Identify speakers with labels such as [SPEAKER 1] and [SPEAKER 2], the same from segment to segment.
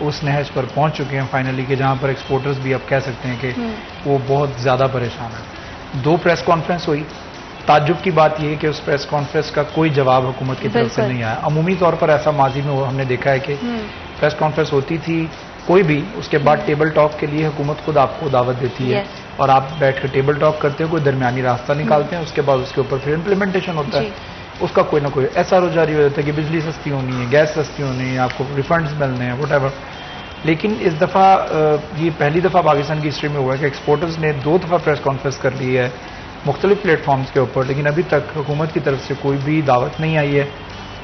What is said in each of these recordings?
[SPEAKER 1] اس نہج پر پہنچ چکے ہیں فائنلی کہ جہاں پر ایکسپورٹرز بھی اب کہہ سکتے ہیں کہ وہ بہت زیادہ پریشان ہیں. 2 پریس کانفرنس ہوئی. تعجب کی بات یہ ہے کہ اس پریس کانفرنس کا کوئی جواب حکومت کی طرف سے نہیں آیا. عمومی طور پر ایسا ماضی میں ہم نے دیکھا ہے کہ پریس کانفرنس ہوتی تھی کوئی بھی, اس کے بعد ٹیبل ٹاک کے لیے حکومت خود آپ کو دعوت دیتی ہے اور آپ بیٹھ کر ٹیبل ٹاک کرتے ہیں, کوئی درمیانی راستہ نکالتے ہیں, اس کے بعد اس کے اوپر پھر امپلیمنٹیشن ہوتا ہے. اس کا کوئی نہ کوئی ایسا رو جاری ہو جاتا ہے کہ بجلی سستی ہونی ہے, گیس سستی ہونی ہے, آپ کو ریفنڈز ملنے ہیں, وٹ ایور. لیکن اس دفعہ یہ پہلی دفعہ پاکستان کی ہسٹری میں ہوا ہے کہ ایکسپورٹرز نے 2 دفعہ پریس کانفرنس کر لی ہے مختلف پلیٹ فارمز کے اوپر, لیکن ابھی تک حکومت کی طرف سے کوئی بھی دعوت نہیں آئی ہے,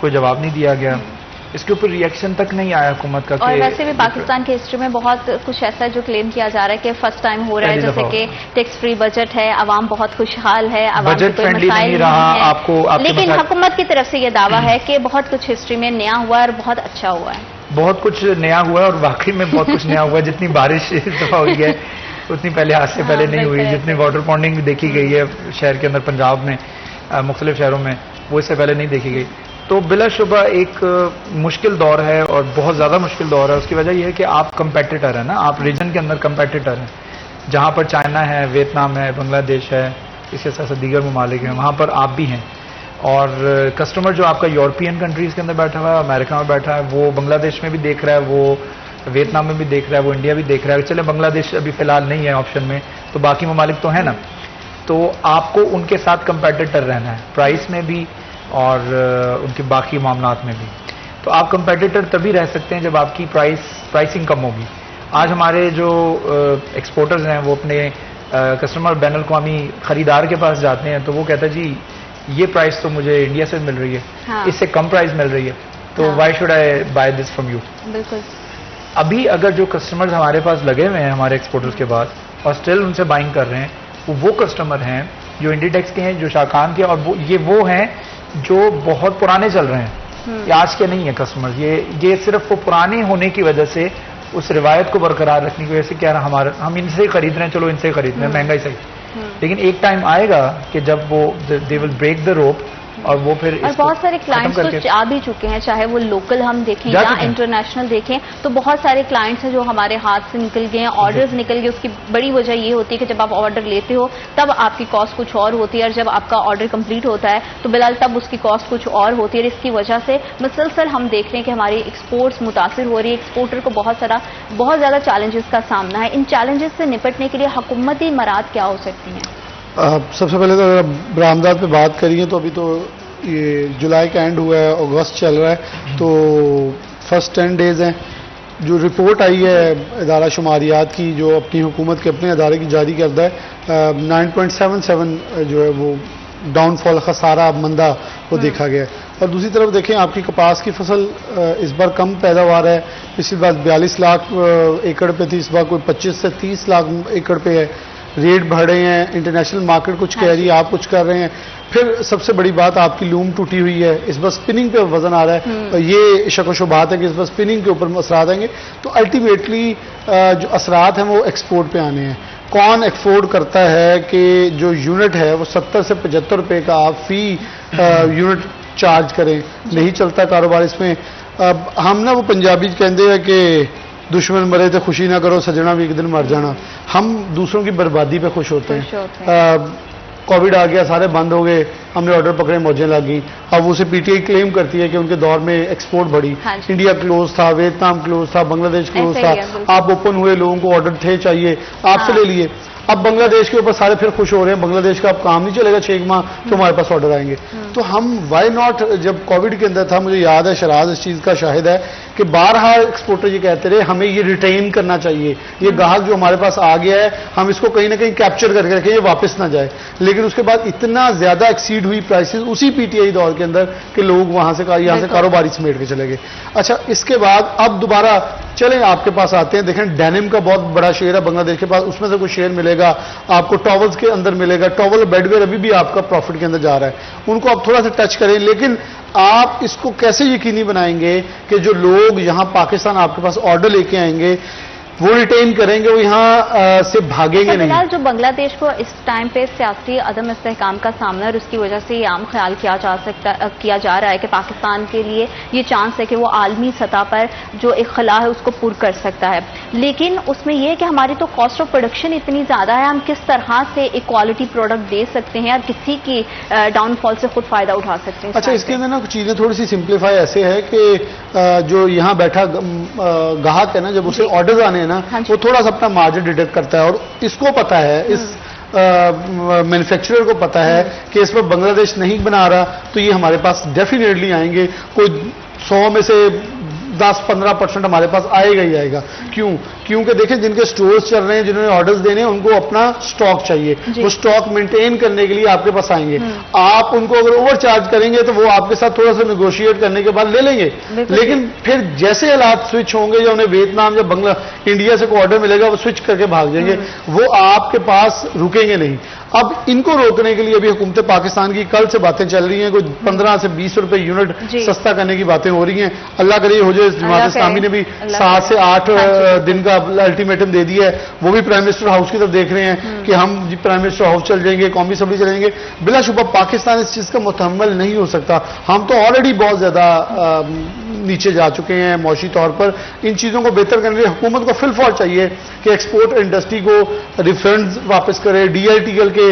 [SPEAKER 1] کوئی جواب نہیں دیا گیا, اس کے اوپر ریئیکشن تک نہیں آیا حکومت کا.
[SPEAKER 2] اور ویسے بھی پاکستان کی ہسٹری میں بہت کچھ ایسا ہے جو کلیم کیا جا رہا ہے کہ فرسٹ ٹائم ہو رہا ہے, جیسے کہ ٹیکس فری بجٹ ہے, عوام بہت خوشحال ہے, عوام کو کوئی مسائل نہیں رہا, لیکن حکومت کی طرف سے یہ دعویٰ ہے کہ بہت کچھ ہسٹری میں نیا ہوا ہے اور بہت اچھا ہوا ہے.
[SPEAKER 1] بہت کچھ نیا ہوا ہے اور واقعی میں بہت کچھ نیا ہوا ہے. جتنی بارش اس دفعہ ہوئی ہے اتنی پہلے آج سے پہلے نہیں ہوئی, جتنی واٹر پونڈنگ دیکھی گئی ہے شہر کے اندر, پنجاب میں مختلف شہروں میں, وہ اس سے پہلے نہیں دیکھی گئی. تو بلا شبہ ایک مشکل دور ہے اور بہت زیادہ مشکل دور ہے. اس کی وجہ یہ ہے کہ آپ کمپیٹیٹر ہیں نا, آپ ریجن کے اندر کمپیٹیٹر ہیں. جہاں پر چائنا ہے, ویتنام ہے, بنگلہ دیش ہے, اس کے ساتھ دیگر ممالک ہیں, وہاں پر آپ بھی ہیں. اور کسٹمر جو آپ کا یورپین کنٹریز کے اندر بیٹھا ہوا ہے, امریکہ میں بیٹھا ہے, وہ بنگلہ دیش میں بھی دیکھ رہا ہے, وہ ویتنام میں بھی دیکھ رہا ہے, وہ انڈیا بھی دیکھ رہا ہے. چلے بنگلہ دیش ابھی فی الحال نہیں ہے آپشن میں, تو باقی ممالک تو ہیں نا. تو آپ کو ان کے ساتھ کمپیٹیٹر رہنا ہے, پرائس میں بھی اور ان کے باقی معاملات میں بھی. تو آپ کمپیٹیٹر تبھی رہ سکتے ہیں جب آپ کی پرائسنگ کم ہوگی. آج ہمارے جو ایکسپورٹرز ہیں وہ اپنے کسٹمر بین الاقوامی خریدار کے پاس جاتے ہیں تو وہ کہتا ہے جی یہ پرائس تو مجھے انڈیا سے مل رہی ہے, اس سے کم پرائس مل رہی ہے, تو why should I by this from you.
[SPEAKER 2] بالکل.
[SPEAKER 1] ابھی اگر جو کسٹمرز ہمارے پاس لگے ہوئے ہیں ہمارے ایکسپورٹرز کے بعد اور اسٹل ان سے بائنگ کر رہے ہیں, وہ کسٹمر ہیں جو انڈی ٹیکس کے ہیں, جو شاکان کے, اور وہ ہیں جو بہت پرانے چل رہے ہیں. یہ آج کے نہیں ہیں کسٹمرز, یہ صرف وہ پرانے ہونے کی وجہ سے, اس روایت کو برقرار رکھنے کی وجہ سے کیا رہا ہم ان سے ہی خرید رہے ہیں, چلو ان سے ہی خرید رہے ہیں, مہنگائی سے. لیکن ایک ٹائم آئے گا کہ جب وہ دے ول بریک دا روپ, اور وہ پھر
[SPEAKER 2] اور بہت سارے کلائنٹس تو آ بھی چکے ہیں, چاہے وہ لوکل ہم دیکھیں یا انٹرنیشنل دیکھیں, تو بہت سارے کلائنٹس ہیں جو ہمارے ہاتھ سے نکل گئے ہیں, آرڈرز نکل گئے. اس کی بڑی وجہ یہ ہوتی ہے کہ جب آپ آرڈر لیتے ہو تب آپ کی کاسٹ کچھ اور ہوتی ہے, اور جب آپ کا آرڈر کمپلیٹ ہوتا ہے تو بلال تب اس کی کاسٹ کچھ اور ہوتی ہے. اور اس کی وجہ سے مسلسل ہم دیکھ رہے ہیں کہ ہماری ایکسپورٹس متاثر ہو رہی ہے. ایکسپورٹر کو بہت زیادہ چیلنجز کا سامنا ہے. ان چیلنجز سے نپٹنے کے لیے حکومتی مراد کیا ہو سکتی ہیں؟
[SPEAKER 3] سب سے پہلے تو اگر برآمدات پہ بات کریے تو ابھی تو یہ جولائی کا اینڈ ہوا ہے, اگست چل رہا ہے, تو فرسٹ 10 days ہیں. جو رپورٹ آئی ہے ادارہ شماریات کی, جو اپنی حکومت کے اپنے ادارے کی جاری کرتا ہے, 9.77 جو ہے وہ ڈاؤن فال, خسارہ مندہ وہ دیکھا گیا ہے. اور دوسری طرف دیکھیں آپ کی کپاس کی فصل اس بار کم پیداوار ہے. پچھلی بار 42 لاکھ ایکڑ پہ تھی, اس بار کوئی 25 سے 30 لاکھ ایکڑ پہ ہے. ریٹ بڑھ رہے ہیں, انٹرنیشنل مارکیٹ کچھ کہہ رہی ہے, آپ کچھ کر رہے ہیں. پھر سب سے بڑی بات آپ کی لوم ٹوٹی ہوئی ہے, اس بار اسپننگ پہ وزن آ رہا ہے. اور یہ شک و شبہات ہے کہ اس بار اسپننگ کے اوپر اثرات آئیں گے. تو الٹیمیٹلی جو اثرات ہیں وہ ایکسپورٹ پہ آنے ہیں. کون ایکسپورٹ کرتا ہے کہ جو یونٹ ہے وہ 70 سے 75 روپے کا آپ فی یونٹ چارج کریں, نہیں چلتا کاروبار اس میں. اب ہم نا وہ پنجابی کہتے ہیں کہ دشمن مرے تو خوشی نہ کرو, سجنا بھی ایک دن مر جانا. ہم دوسروں کی بربادی پہ خوش ہوتے ہیں. کووڈ آ گیا, سارے بند ہو گئے, ہم نے آرڈر پکڑے, موجیں لگ گئیں. اب اسے پی ٹی آئی کلیم کرتی ہے کہ ان کے دور میں ایکسپورٹ بڑھی. انڈیا کلوز تھا, ویتنام کلوز تھا, بنگلہ دیش کلوز تھا, آپ اوپن ہوئے, لوگوں کو آرڈر تھے چاہیے, آپ سے لے لیے. اب بنگلہ دیش کے اوپر سارے پھر خوش ہو رہے ہیں, بنگلہ دیش کا اب کام نہیں چلے گا 6 ماہ تو ہمارے پاس آرڈر آئیں گے. تو ہم وائی ناٹ, جب کووڈ کے اندر تھا, مجھے یاد ہے شراز اس چیز کا شاہد ہے کہ بارہا ایکسپورٹر یہ کہتے رہے ہمیں یہ ریٹین کرنا چاہیے, یہ گاہک جو ہمارے پاس آ گیا ہے ہم اس کو کہیں نہ کہیں کیپچر کر کے رکھیں, یہ واپس نہ جائے. لیکن اس کے بعد اتنا زیادہ ایکسیڈ ہوئی پرائسز اسی پی ٹی آئی دور کے اندر کہ لوگ وہاں سے یہاں سے کاروباری سمیٹ کے چلے گئے. اچھا, اس کے بعد اب دوبارہ چلیں آپ کے پاس آتے ہیں. دیکھیں ڈینم کا بہت بڑا شیئر ہے بنگلہ دیش کے پاس, اس میں سے کوئی شیئر ملے گا آپ کو. ٹاولز کے اندر ملے گا, ٹاول بیڈ ویئر ابھی بھی آپ کا پروفٹ کے اندر جا رہا ہے, ان کو آپ تھوڑا سا ٹچ کریں. لیکن آپ اس کو کیسے یقینی بنائیں گے کہ جو لوگ یہاں پاکستان آپ کے پاس آرڈر لے کے آئیں گے, وہ ریٹین کریں گے, وہ یہاں سے بھاگیں گے نہیں.
[SPEAKER 2] جو بنگلہ دیش کو اس ٹائم پہ سیاسی عدم استحکام کا سامنا اور اس کی وجہ سے یہ عام خیال کیا جا رہا ہے کہ پاکستان کے لیے یہ چانس ہے کہ وہ عالمی سطح پر جو ایک خلا ہے اس کو پور کر سکتا ہے, لیکن اس میں یہ ہے کہ ہماری تو کاسٹ آف پروڈکشن اتنی زیادہ ہے, ہم کس طرح سے ایک کوالٹی پروڈکٹ دے سکتے ہیں اور کسی کی ڈاؤن فال سے خود فائدہ اٹھا سکتے ہیں.
[SPEAKER 3] اچھا, اس کے اندر نا چیزیں تھوڑی سی سمپلیفائی ایسے ہے کہ جو یہاں بیٹھا گاہک ہے نا, جب اسے آرڈرز آنے ہیں نا, وہ تھوڑا سا اپنا مارجن ڈیڈکٹ کرتا ہے, اور اس کو پتا ہے, اس مینوفیکچرر کو پتا ہے کہ اس میں بنگلہ دیش نہیں بنا رہا, تو یہ ہمارے پاس ڈیفینیٹلی آئیں گے. کوئی 100 میں سے 10-15% ہمارے پاس آئے گا ہی آئے گا. کیونکہ دیکھیں جن کے سٹورز چل رہے ہیں, جنہوں نے آرڈرز دینے ہیں, ان کو اپنا سٹاک چاہیے. وہ سٹاک مینٹین کرنے کے لیے آپ کے پاس آئیں گے. آپ ان کو اگر اوور چارج کریں گے تو وہ آپ کے ساتھ تھوڑا سا نیگوشیٹ کرنے کے بعد لے لیں گے, لیکن پھر جیسے حالات سوئچ ہوں گے, یا انہیں ویتنام یا انڈیا سے کوئی آرڈر ملے گا, وہ سوئچ کر کے بھاگ جائیں گے, وہ آپ کے پاس رکیں گے نہیں. اب ان کو روکنے کے لیے ابھی حکومت پاکستان کی کل سے باتیں چل رہی ہیں, کوئی 15 سے 20 روپے یونٹ سستا کرنے کی باتیں ہو رہی ہیں. اللہ کرے ہو جائے. جماعت اسلامی نے بھی 7 سے 8 دن کا الٹیمیٹم دے دیا ہے. وہ بھی پرائم منسٹر ہاؤس کی طرف دیکھ رہے ہیں کہ ہم پرائم منسٹر ہاؤس چل جائیں گے, قومی اسمبلی چلیں گے. بلا شبہ پاکستان اس چیز کا متحمل نہیں ہو سکتا. ہم تو آلریڈی بہت زیادہ نیچے جا چکے ہیں معاشی طور پر. ان چیزوں کو بہتر کرنے کے لیے حکومت کو فل فور چاہیے کہ ایکسپورٹ انڈسٹری کو ریفنڈز واپس کرے, ڈی آئی ٹی ایل کے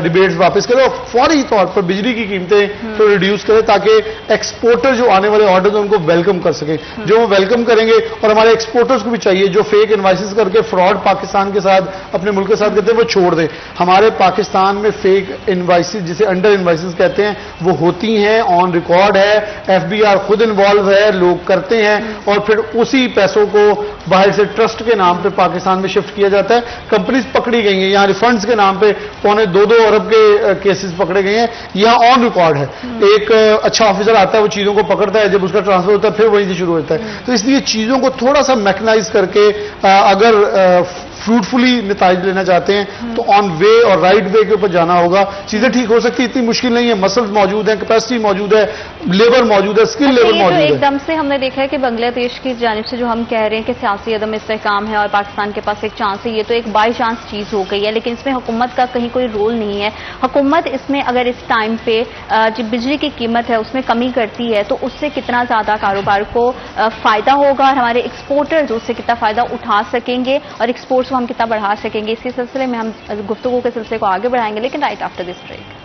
[SPEAKER 3] ریبیٹس واپس کرے, اور فوری طور پر بجلی کی قیمتیں تو ریڈیوس کرے, تاکہ ایکسپورٹر جو آنے والے آرڈرز ان کو ویلکم کر سکیں. جو وہ ویلکم کریں گے, اور ہمارے ایکسپورٹرز کو بھی چاہیے جو فیک انوائسز کر کے فراڈ پاکستان کے ساتھ اپنے ملک کے ساتھ کرتے ہیں, وہ چھوڑ دیں. ہمارے پاکستان میں فیک انوائسز, جسے انڈر انوائسز کہتے ہیں, وہ ہوتی ہیں, آن ریکارڈ ہے. ایف بی آر خود انوالو ہے, لوگ کرتے ہیں, اور پھر اسی پیسوں کو باہر سے ٹرسٹ کے نام پہ پاکستان میں شفٹ کیا جاتا ہے. کمپنیز پکڑی گئی ہیں یہاں ریفنڈز کے نام پہ, 2.25 ارب کے کیسز پکڑے گئے ہیں. یہاں آن ریکارڈ ہے. ایک اچھا آفیسر آتا ہے, وہ چیزوں کو پکڑتا ہے, جب اس کا ٹرانسفر ہوتا ہے پھر وہیں سے شروع ہوتا ہے. تو اس لیے چیزوں کو تھوڑا سا میکنائز کر کے اگر فروٹفلی نتائج لینا چاہتے ہیں تو آن وے اور رائٹ وے کے اوپر جانا ہوگا. چیزیں ٹھیک ہو سکتی, اتنی مشکل نہیں ہے. مسلز موجود ہیں, کیپیسٹی موجود ہے, لیبر موجود ہے, اسکل لیبر موجود ہے.
[SPEAKER 2] ایک دم سے ہم نے دیکھا ہے کہ بنگلہ دیش کی جانب سے جو ہم کہہ رہے ہیں کہ سیاسی عدم استحکام ہے اور پاکستان کے پاس ایک چانس ہے, یہ تو ایک بائی چانس چیز ہو گئی ہے, لیکن اس میں حکومت کا کہیں کوئی رول نہیں ہے. حکومت اس میں اگر اس ٹائم پہ جو بجلی کی قیمت ہے اس میں کمی کرتی ہے تو اس سے کتنا زیادہ کاروبار کو فائدہ ہوگا, اور ہمارے ایکسپورٹرز اس سے کتنا فائدہ اٹھا سکیں گے, اور ایکسپورٹس کو ہم کتنا بڑھا سکیں گے. اسی سلسلے میں ہم گفتگو کے سلسلے کو آگے بڑھائیں گے, لیکن right after this break.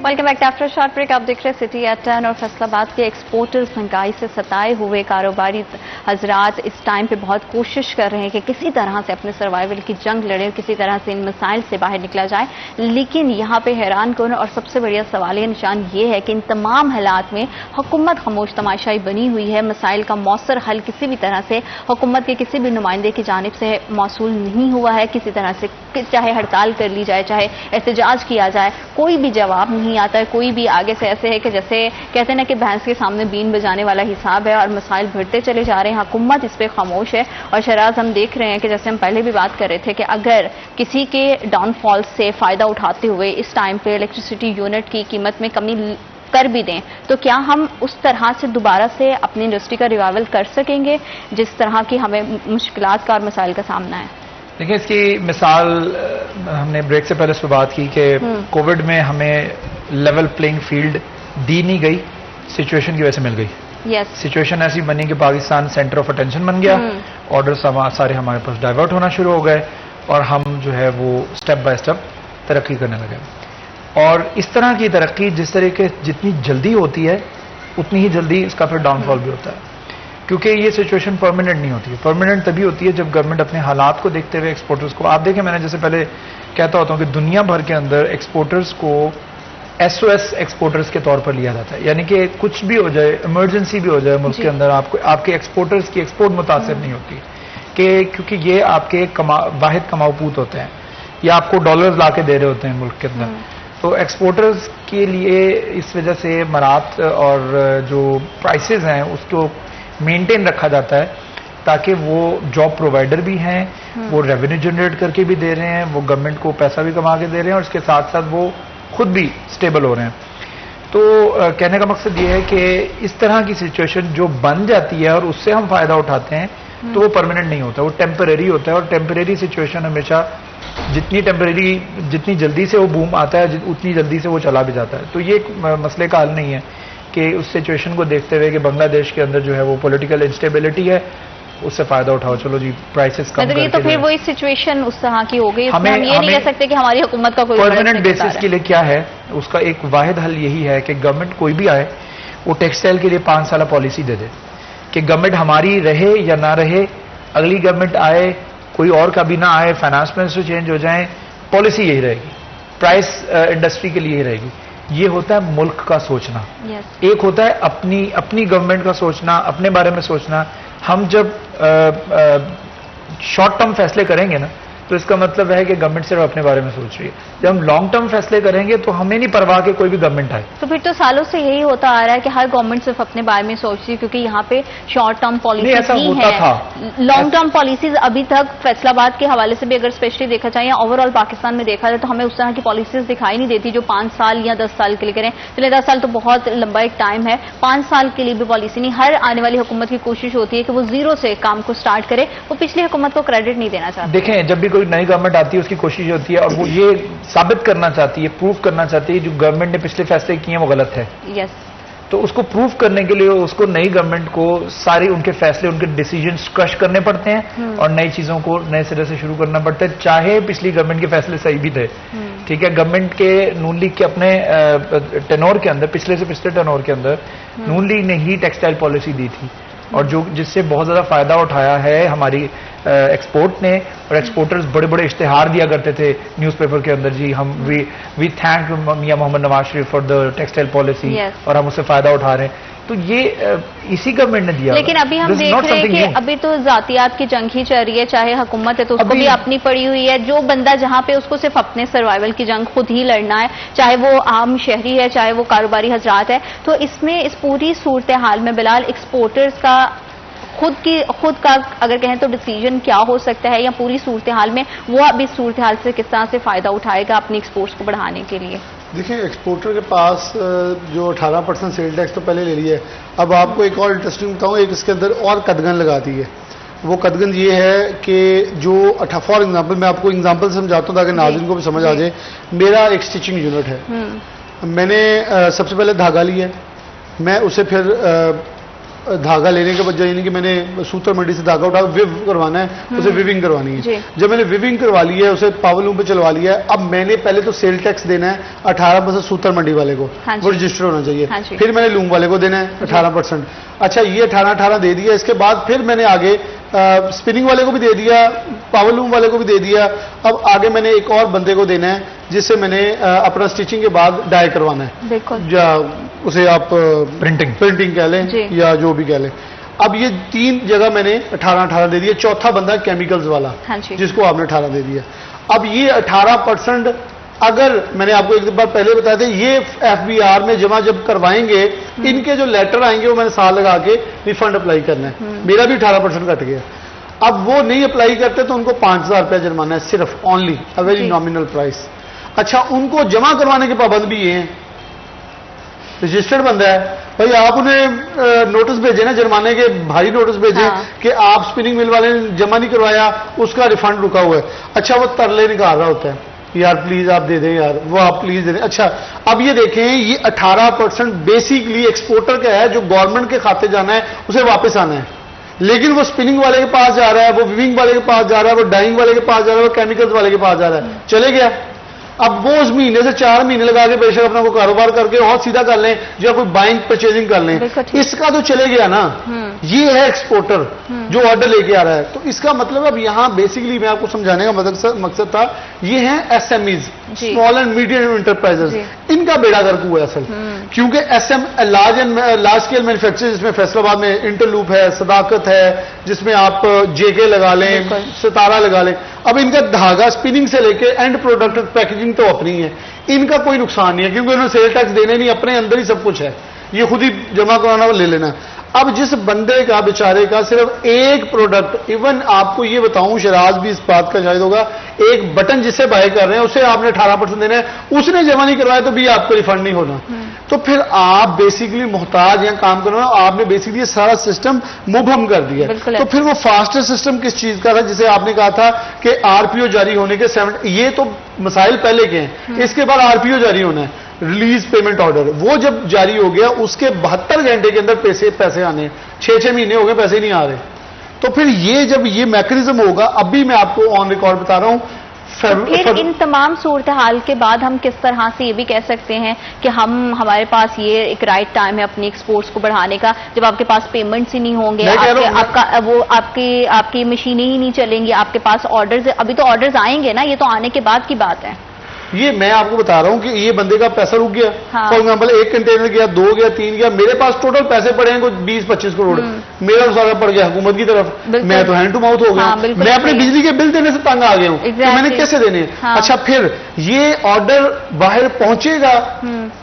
[SPEAKER 2] Welcome back after short break. آپ دیکھ رہے سٹی ایٹ 10, اور فیصل آباد کے ایکسپورٹرز مہنگائی سے ستائے ہوئے کاروباری حضرات اس ٹائم پہ بہت کوشش کر رہے ہیں کہ کسی طرح سے اپنے سروائیول کی جنگ لڑیں, کسی طرح سے ان مسائل سے باہر نکلا جائے. لیکن یہاں پہ حیران کن اور سب سے بڑا سوالیہ نشان یہ ہے کہ ان تمام حالات میں حکومت خاموش تماشائی بنی ہوئی ہے. مسائل کا مؤثر حل کسی بھی طرح سے حکومت کے کسی بھی نمائندے کی جانب سے موصول نہیں ہوا ہے. کسی طرح سے چاہے ہڑتال کر لی جائے, چاہے احتجاج کیا جائے, کوئی بھی جواب نہیں آتا ہے. کوئی بھی آگے سے ایسے ہے کہ جیسے کہتے ہیں نا کہ بھینس کے سامنے بین بجانے والا حساب ہے, اور مسائل بڑھتے چلے جا رہے ہیں. حکومت اس پہ خاموش ہے. اور شراز ہم دیکھ رہے ہیں کہ جیسے ہم پہلے بھی بات کر رہے تھے کہ اگر کسی کے ڈاؤن فال سے فائدہ اٹھاتے ہوئے اس ٹائم پہ الیکٹریسٹی یونٹ کی قیمت میں کمی کر بھی دیں تو کیا ہم اس طرح سے دوبارہ سے اپنی انڈسٹری کا ریوائول کر سکیں گے جس طرح کی ہمیں مشکلات کا اور مسائل کا سامنا ہے؟
[SPEAKER 1] دیکھیں, اس کی مثال ہم نے بریک سے پہلے اس پہ بات کی کہ کووڈ میں ہمیں لیول پلینگ فیلڈ دی نہیں گئی, سچویشن کی وجہ سے مل گئی. سچویشن ایسی بنی کہ پاکستان سینٹر آف اٹینشن بن گیا, آرڈرز سارے ہمارے پاس ڈائیورٹ ہونا شروع ہو گئے, اور ہم جو ہے وہ سٹیپ بائی سٹیپ ترقی کرنے لگے. اور اس طرح کی ترقی جس طریقے جتنی جلدی ہوتی ہے اتنی ہی جلدی اس کا پھر ڈاؤن فال بھی ہوتا ہے, کیونکہ یہ سچویشن پرماننٹ نہیں ہوتی ہے. پرماننٹ تبھی ہوتی ہے جب گورنمنٹ اپنے حالات کو دیکھتے ہوئے ایکسپورٹرز کو, آپ دیکھیں میں نے جیسے پہلے کہتا ہوتا ہوں کہ دنیا بھر کے اندر ایکسپورٹرز کو ایس او ایس ایکسپورٹرز کے طور پر لیا جاتا ہے. یعنی کہ کچھ بھی ہو جائے, ایمرجنسی بھی ہو جائے ملک کے اندر, آپ کے ایکسپورٹرز کی ایکسپورٹ متاثر نہیں ہوتی, کیونکہ یہ آپ کے واحد کماؤ پوت ہوتے ہیں, یا آپ کو ڈالرز لا کے دے رہے ہوتے ہیں ملک کے اندر. تو ایکسپورٹرز کے لیے اس وجہ سے مرات اور جو پرائسز ہیں اس کو مینٹین رکھا جاتا ہے, تاکہ وہ جاب پرووائڈر بھی ہیں, وہ ریونیو جنریٹ کر کے بھی دے رہے ہیں, وہ گورنمنٹ کو پیسہ بھی کما کے دے رہے ہیں, اور اس کے ساتھ ساتھ وہ خود بھی سٹیبل ہو رہے ہیں. تو کہنے کا مقصد یہ ہے کہ اس طرح کی سچویشن جو بن جاتی ہے اور اس سے ہم فائدہ اٹھاتے ہیں تو وہ پرماننٹ نہیں ہوتا, وہ ٹیمپریری ہوتا ہے, اور ٹیمپریری سچویشن ہمیشہ جتنی جلدی سے وہ بوم آتا ہے اتنی جلدی سے وہ چلا بھی جاتا ہے. تو یہ ایک مسئلے کا حل نہیں ہے کہ اس سچویشن کو دیکھتے ہوئے کہ بنگلہ دیش کے اندر جو ہے وہ پولیٹیکل انسٹیبلٹی ہے, اس سے فائدہ اٹھاؤ, چلو جی پرائسز کم کر کے.
[SPEAKER 2] تو پھر وہی سچویشن اس طرح کی ہو گئی, ہم یہ نہیں کہہ سکتے کہ ہماری حکومت کا کوئی
[SPEAKER 1] پرماننٹ بیسس کے لیے کیا ہے, اس کا ایک واحد حل یہی ہے کہ گورنمنٹ کوئی بھی آئے وہ ٹیکسٹائل کے لیے 5 سالہ پالیسی دے دے کہ گورنمنٹ ہماری رہے یا نہ رہے, اگلی گورنمنٹ آئے, کوئی اور کبھی نہ آئے, فائنانس منسٹر چینج ہو جائیں, پالیسی یہی رہے گی, پرائس انڈسٹری کے لیے ہی رہے گی. یہ ہوتا ہے ملک کا سوچنا. ایک ہوتا ہے اپنی گورنمنٹ کا سوچنا, اپنے بارے میں سوچنا. ہم جب شارٹ ٹرم فیصلے کریں گے نا تو اس کا مطلب ہے کہ گورنمنٹ صرف اپنے بارے میں سوچ رہی ہے. جب ہم لانگ ٹرم فیصلے کریں گے تو ہمیں نہیں پرواہ کہ کوئی بھی گورنمنٹ آئے.
[SPEAKER 2] تو پھر تو سالوں سے یہی ہوتا آ رہا ہے کہ ہر گورنمنٹ صرف اپنے بارے میں سوچ رہی ہے, کیونکہ یہاں پہ شارٹ ٹرم پالیسیز نہیں ہے, لانگ ٹرم پالیسیز ابھی تک فیصلہ آباد کے حوالے سے بھی اگر اسپیشلی دیکھا جائے یا اوور آل پاکستان میں دیکھا جائے تو ہمیں اس طرح کی پالیسیز دکھائی نہیں دیتی جو 5 سال یا 10 سال کے لیے کریں. چلے 10 سال تو بہت لمبا ایک ٹائم ہے, 5 سال کے لیے بھی پالیسی نہیں. ہر آنے والی حکومت کی کوشش ہوتی ہے کہ وہ زیرو سے کام کو سٹارٹ کرے, وہ پچھلی حکومت کو کریڈٹ نہیں دینا چاہتی.
[SPEAKER 1] دیکھیں جب بھی کوئی نئی گورنمنٹ آتی ہے اس کی کوشش ہوتی ہے اور وہ یہ ثابت کرنا چاہتی ہے, پروف کرنا چاہتی ہے جو گورنمنٹ نے پچھلے فیصلے کیے ہیں وہ غلط ہے. تو اس کو پروف کرنے کے لیے اس کو نئی گورنمنٹ کو سارے ان کے فیصلے, ان کے ڈیسیجنز کرش کرنے پڑتے ہیں اور نئی چیزوں کو نئے سرے سے شروع کرنا پڑتا ہے, چاہے پچھلی گورنمنٹ کے فیصلے صحیح بھی تھے. ٹھیک ہے, گورنمنٹ کے نون لیگ کے اپنے ٹینور کے اندر, پچھلے سے پچھلے ٹینور کے اندر نون لیگ نے ہی ٹیکسٹائل پالیسی دی تھی اور جس سے بہت زیادہ فائدہ اٹھایا ہے ہماری ایکسپورٹ نے, اور ایکسپورٹرز بڑے بڑے اشتہار دیا کرتے تھے نیوز پیپر کے اندر, جی ہم وی تھینک میاں محمد Nawaz Sharif for the textile policy, اور ہم اس سے فائدہ اٹھا رہے ہیں. تو یہ اسی گورنمنٹ نے دیا.
[SPEAKER 2] لیکن ابھی ہم دیکھ رہے ہیں کہ ابھی تو ذاتیات کی جنگ ہی چل رہی ہے, چاہے حکومت ہے تو اس کو بھی اپنی پڑی ہوئی ہے. جو بندہ جہاں پہ اس کو صرف اپنے سروائیول کی جنگ خود ہی لڑنا ہے, چاہے وہ عام شہری ہے چاہے وہ کاروباری حضرات ہے, تو اس میں اس پوری صورتحال میں بلال ایکسپورٹرز کا خود کا اگر کہیں تو ڈیسیجن کیا ہو سکتا ہے, یا پوری صورتحال میں وہ اب اس صورتحال سے کس طرح سے فائدہ اٹھائے گا اپنی ایکسپورٹس کو بڑھانے کے لیے؟
[SPEAKER 3] دیکھیں ایکسپورٹر کے پاس جو 18% سیل ٹیکس تو پہلے لے لیا ہے. اب آپ کو ایک اور انٹرسٹنگ بتاؤں, ایک اس کے اندر اور قدغن لگاتی ہے. وہ قدغن یہ ہے کہ جو فار ایگزامپل میں آپ کو ایگزامپل سمجھاتا ہوں تاکہ ناظرین کو بھی سمجھ آ جائے. میرا ایک اسٹیچنگ یونٹ ہے, میں نے سب سے پہلے دھاگا لیا, میں اسے پھر دھاگا لینے کے بجائے یعنی کہ میں نے سوتر منڈی سے دھاگا اٹھا ویو کروانا ہے, اسے ویونگ کروانی ہے. جب میں نے ویونگ کروا لی ہے, اسے پاور لوم پہ چلوا لیا ہے, اب میں نے پہلے تو سیل ٹیکس دینا ہے 18% سوتر منڈی والے کو, وہ رجسٹر ہونا چاہیے. پھر میں نے لوم والے کو دینا ہے 18%. اچھا یہ 18 دے دیا, اس کے بعد پھر میں نے آگے اسپننگ والے کو بھی دے دیا, پاور لوم والے کو بھی دے دیا. اب آگے میں نے ایک اور بندے کو دینا ہے جس سے میں نے اپنا اسٹیچنگ کے بعد ڈائی کروانا ہے, یا اسے آپ پرنٹنگ کہہ لیں یا جو بھی کہہ لیں. اب یہ 3 جگہ میں نے 18 دے دیا. چوتھا بندہ کیمیکلز والا جس کو آپ نے 18 دے دیا. اب یہ 18% اگر میں نے آپ کو ایک بار پہلے بتایا تھا, یہ FBR میں جمع جب کروائیں گے, ان کے جو لیٹر آئیں گے وہ میں نے سال لگا کے ریفنڈ اپلائی کرنا ہے. میرا بھی 18% کٹ گیا. اب وہ نہیں اپلائی کرتے تو ان کو 5000 روپیہ جرمانہ ہے, صرف only a very nominal price. اچھا ان کو جمع کروانے کے پابند بھی یہ ہیں, رجسٹرڈ بندہ ہے بھائی, آپ انہیں نوٹس بھیجیں نا جرمانے کے, بھاری نوٹس بھیجیں کہ آپ اسپننگ مل والے نے جمع نہیں کروایا, اس کا ریفنڈ رکا ہوا ہے. اچھا وہ ترلے نکال رہا ہوتا ہے, یار پلیز آپ دے دیں, یار وہ آپ پلیز دے دیں. اچھا اب یہ دیکھیں, یہ 18% بیسکلی ایکسپورٹر کا ہے جو گورنمنٹ کے کھاتے جانا ہے, اسے واپس آنا ہے. لیکن وہ اسپننگ والے کے پاس جا رہا ہے, وہ ویونگ والے کے پاس جا رہا ہے, وہ ڈائنگ والے کے پاس جا رہا ہے, وہ کیمیکلز والے کے پاس جا رہا ہے, چلے گیا. اب وہ اس مہینے سے 4 مہینے لگا کے بے شک اپنا کوئی کاروبار کر کے اور سیدھا کر لیں, جو کوئی بائنگ پرچیزنگ کر لیں, اس کا تو چلے گیا نا. یہ ہے ایکسپورٹر جو آرڈر لے کے آ رہا ہے. تو اس کا مطلب اب یہاں بیسکلی میں آپ کو سمجھانے کا مقصد تھا, یہ ہیں SMEs, small and medium enterprises. ان کا بیڑا گرک ہوا ہے اصل, کیونکہ لارج اسکیل مینوفیکچر جس میں فیصل آباد میں انٹرلوپ ہے, صداقت ہے, جس میں آپ JK لگا لیں, ستارہ لگا لیں. اب ان کا دھاگا اسپننگ سے لے کے اینڈ پروڈکٹ پیکیجنگ تو اپنی ہے, ان کا کوئی نقصان نہیں ہے کیونکہ انہوں نے سیل ٹیکس دینے نہیں, اپنے اندر ہی سب کچھ ہے, یہ خود ہی جمع کرانا وہ لے لینا. اب جس بندے کا بیچارے کا صرف ایک پروڈکٹ، ایون آپ کو یہ بتاؤں، شراز بھی اس بات کا شاہد ہوگا، ایک بٹن جس سے بائی کر رہے ہیں اسے آپ نے 18% دینا ہے، اس نے جمع نہیں کروایا تو بھی آپ کو ریفنڈ نہیں ہونا. تو پھر آپ بیسیکلی محتاج یا کام کرنا، آپ نے بیسیکلی یہ سارا سسٹم مبہم کر دیا. تو پھر وہ فاسٹر سسٹم کس چیز کا تھا، جسے آپ نے کہا تھا کہ آر پی او جاری ہونے کے 7، یہ تو مسائل پہلے کے ہیں، اس کے بعد آر پی او جاری ہونا ہے، ریلیز پیمنٹ آرڈر. وہ جب جاری ہو گیا اس کے 72 گھنٹے کے اندر پیسے آنے، 6 مہینے ہو گئے پیسے نہیں آ رہے. تو پھر یہ جب یہ میکانزم ہوگا، ابھی میں آپ کو آن ریکارڈ بتا رہا ہوں.
[SPEAKER 2] پھر ان تمام صورتحال کے بعد ہم کس طرح سے یہ بھی کہہ سکتے ہیں کہ ہمارے پاس یہ ایک رائٹ ٹائم ہے اپنی ایکسپورٹس کو بڑھانے کا، جب آپ کے پاس پیمنٹس ہی نہیں ہوں گے، آپ کی مشینیں ہی نہیں چلیں گی، آپ کے پاس آرڈرز، ابھی تو آرڈرز آئیں گے نا، یہ تو آنے کے بعد کی بات ہے.
[SPEAKER 3] یہ میں آپ کو بتا رہا ہوں کہ یہ بندے کا پیسہ رک گیا. فار ایگزامپل 1 کنٹینر گیا، 2 گیا، 3 گیا، میرے پاس ٹوٹل پیسے پڑے ہیں کوئی 20-25 کروڑ، میرا سارا پڑ گیا حکومت کی طرف، میں تو ہینڈ ٹو ماؤتھ ہو گیا. میں اپنے بجلی کے بل دینے سے تنگ آ گیا ہوں کہ میں نے کیسے دینے. اچھا پھر یہ آرڈر باہر پہنچے گا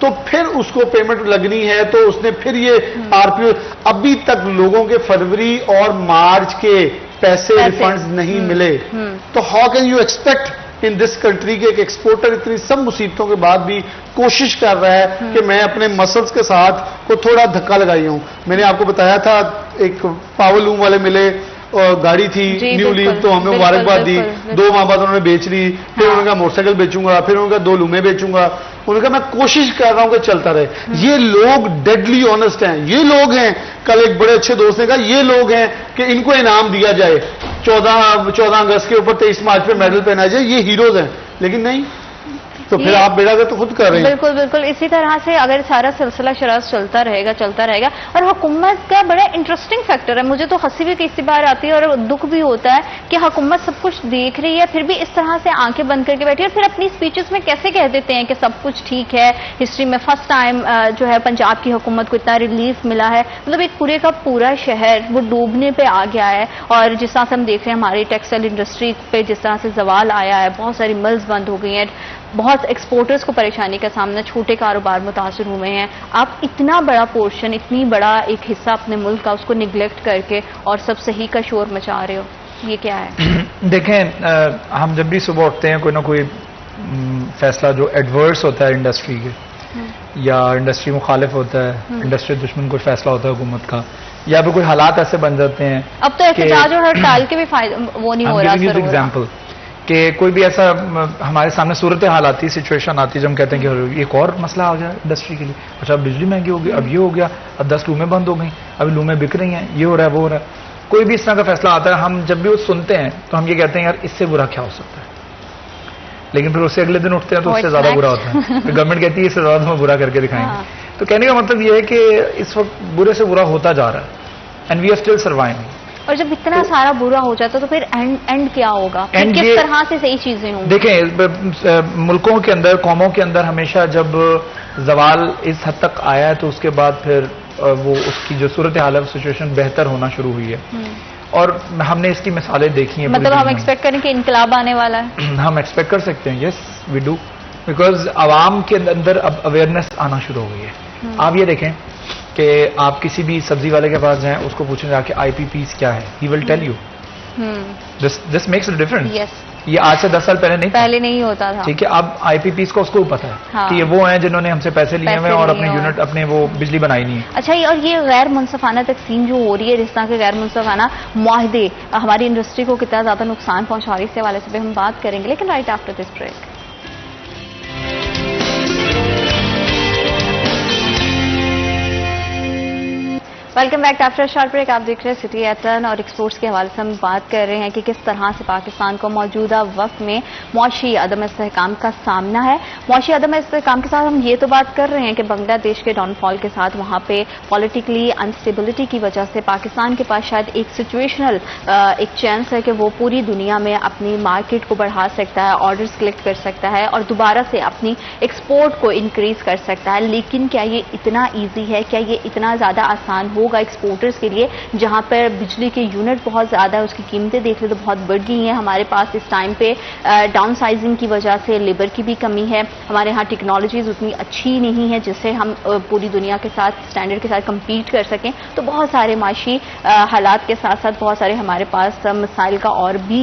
[SPEAKER 3] تو پھر اس کو پیمنٹ لگنی ہے، تو اس نے پھر یہ آر پی او. ابھی تک لوگوں کے فروری اور مارچ کے پیسے ریفنڈز نہیں ملے. تو how can you expect in this country کے ایک ایکسپورٹر اتنی سب مصیبتوں کے بعد بھی کوشش کر رہا ہے کہ میں اپنے مسلز کے ساتھ کو تھوڑا دھکا لگائی ہوں. میں نے آپ کو بتایا تھا ایک پاور لوم والے ملے، گاڑی تھی نیو لیو، تو ہمیں مبارکباد دی. 2 ماہ بعد انہوں نے بیچ لی، پھر انہوں نے کہا موٹر سائیکل بیچوں گا، پھر انہوں نے کہا 2 لومیں بیچوں گا. انہوں نے کہا میں کوشش کر رہا ہوں کہ چلتا رہے. یہ لوگ ڈیڈلی آنےسٹ ہیں. یہ لوگ ہیں، کل ایک بڑے اچھے دوست نے کہا یہ لوگ ہیں کہ ان کو انعام دیا جائے 14 اگست کے اوپر 23 مارچ پہ میڈل پہنا جائے، یہ ہیروز ہیں. لیکن نہیں، تو پھر آپ بیڑا گرد تو خود کر رہے ہیں.
[SPEAKER 2] بالکل بالکل. اسی طرح سے اگر سارا سلسلہ شراز چلتا رہے گا اور حکومت کا بڑا انٹرسٹنگ فیکٹر ہے، مجھے تو ہنسی بھی کسی بار آتی ہے اور دکھ بھی ہوتا ہے کہ حکومت سب کچھ دیکھ رہی ہے پھر بھی اس طرح سے آنکھیں بند کر کے بیٹھی ہے، پھر اپنی اسپیچز میں کیسے کہہ دیتے ہیں کہ سب کچھ ٹھیک ہے، ہسٹری میں فرسٹ ٹائم جو ہے پنجاب کی حکومت کو اتنا ریلیف ملا ہے. مطلب ایک پورے کا پورا شہر وہ ڈوبنے پہ آ گیا ہے. اور جس طرح سے ہم دیکھ رہے ہیں ہماری ٹیکسٹائل انڈسٹری پہ جس طرح سے زوال آیا ہے، بہت ساری ملز بند ہو گئی ہیں، بہت ایکسپورٹرز کو پریشانی کا سامنا، چھوٹے کاروبار متاثر ہوئے ہیں. آپ اتنا بڑا پورشن، اتنی بڑا ایک حصہ اپنے ملک کا اس کو نگلیکٹ کر کے اور سب صحیح کا شور مچا رہے ہو، یہ کیا ہے؟
[SPEAKER 1] دیکھیں، ہم جب بھی صبح اٹھتے ہیں کوئی نہ کوئی فیصلہ جو ایڈورس ہوتا ہے انڈسٹری کے، یا انڈسٹری مخالف ہوتا ہے، انڈسٹری دشمن کوئی فیصلہ ہوتا ہے حکومت کا، یا پھر کوئی حالات ایسے بن جاتے ہیں.
[SPEAKER 2] اب تو احتجاج اور ہڑتال کے بھی فائدہ وہ نہیں ہو رہا.
[SPEAKER 1] ایگزامپل کہ کوئی بھی ایسا ہمارے سامنے صورتحال آتی ہے، سچویشن آتی ہے، جب ہم کہتے ہیں کہ ایک اور مسئلہ آ گیا انڈسٹری کے لیے. اچھا اب بجلی مہنگی ہوگی، اب یہ ہو گیا، اب 10 لومیں بند ہو گئیں، ابھی لومیں بک رہی ہیں، یہ ہو رہا ہے وہ ہو رہا ہے. کوئی بھی اس طرح کا فیصلہ آتا ہے، ہم جب بھی وہ سنتے ہیں تو ہم یہ کہتے ہیں یار اس سے برا کیا ہو سکتا ہے. لیکن پھر اس سے اگلے دن اٹھتے ہیں تو اس سے زیادہ برا ہوتا ہے. پھر گورنمنٹ کہتی ہے اس سے زیادہ ہمیں برا کر کے دکھائیں گے. تو کہنے کا مطلب یہ ہے کہ اس وقت برے سے برا ہوتا جا رہا ہے، and we are still surviving.
[SPEAKER 2] اور جب اتنا سارا برا ہو جاتا تو پھر اینڈ کیا ہوگا؟ کس طرح سے صحیح چیزیں ہوں؟
[SPEAKER 1] دیکھیں، ملکوں کے اندر، قوموں کے اندر ہمیشہ جب زوال اس حد تک آیا ہے تو اس کے بعد پھر وہ اس کی جو صورتحال ہے، سچویشن بہتر ہونا شروع ہوئی ہے. اور ہم نے اس کی مثالیں دیکھی ہیں.
[SPEAKER 2] مطلب ہم ایکسپیکٹ کریں کہ انقلاب آنے والا ہے؟
[SPEAKER 1] ہم ایکسپیکٹ کر سکتے ہیں، یس وی ڈو، بیکاز عوام کے اندر اب اویئرنیس آنا شروع ہو گئی ہے. آپ یہ دیکھیں کہ آپ کسی بھی سبزی والے کے پاس جائیں، اس کو پوچھیں جا کے آئی پی پیز کیا ہے، he will tell you. This makes a difference. یہ آج سے 10 سال پہلے نہیں
[SPEAKER 2] ہوتا تھا.
[SPEAKER 1] ٹھیک ہے، اب آئی پی پیز کو اس کو پتا ہے کہ یہ وہ ہیں جنہوں نے ہم سے پیسے لیے ہوئے اور اپنے یونٹ، اپنے وہ بجلی بنائی نہیں ہے.
[SPEAKER 2] اچھا، اور یہ غیر منصفانہ تقسیم جو ہو رہی ہے، جس طرح کے غیر منصفانہ معاہدے ہماری انڈسٹری کو کتنا زیادہ نقصان پہنچا رہی ہے، اس حوالے سے بھی ہم بات کریں گے، لیکن right after this break. Welcome back after short break. آپ دیکھ رہے ہیں سٹی ایٹ 10 اور ایکسپورٹس کے حوالے سے ہم بات کر رہے ہیں کہ کس طرح سے پاکستان کو موجودہ وقت میں معاشی عدم استحکام کا سامنا ہے. معاشی عدم استحکام کے ساتھ ہم یہ تو بات کر رہے ہیں کہ بنگلہ دیش کے ڈاؤن فال کے ساتھ وہاں پہ پولیٹیکلی انسٹیبلٹی کی وجہ سے پاکستان کے پاس شاید ایک سچویشنل ایک چانس ہے کہ وہ پوری دنیا میں اپنی مارکیٹ کو بڑھا سکتا ہے، آرڈرز کلیکٹ کر سکتا ہے اور دوبارہ سے اپنی ایکسپورٹ کو انکریز کر سکتا ہے. لیکن کیا یہ اتنا ایزی ہے؟ کیا یہ اتنا زیادہ آسان ہوگا ایکسپورٹرز کے لیے, جہاں پر بجلی کے یونٹ بہت زیادہ ہے, اس کی قیمتیں دیکھ لیں تو بہت بڑھ گئی ہیں ہمارے پاس اس ٹائم پہ. ڈاؤن سائزنگ کی وجہ سے لیبر کی بھی کمی ہے, ہمارے ہاں ٹیکنالوجیز اتنی اچھی نہیں ہے جس سے ہم پوری دنیا کے ساتھ اسٹینڈرڈ کے ساتھ کمپیٹ کر سکیں. تو بہت سارے معاشی حالات کے ساتھ ساتھ بہت سارے ہمارے پاس مسائل کا اور بھی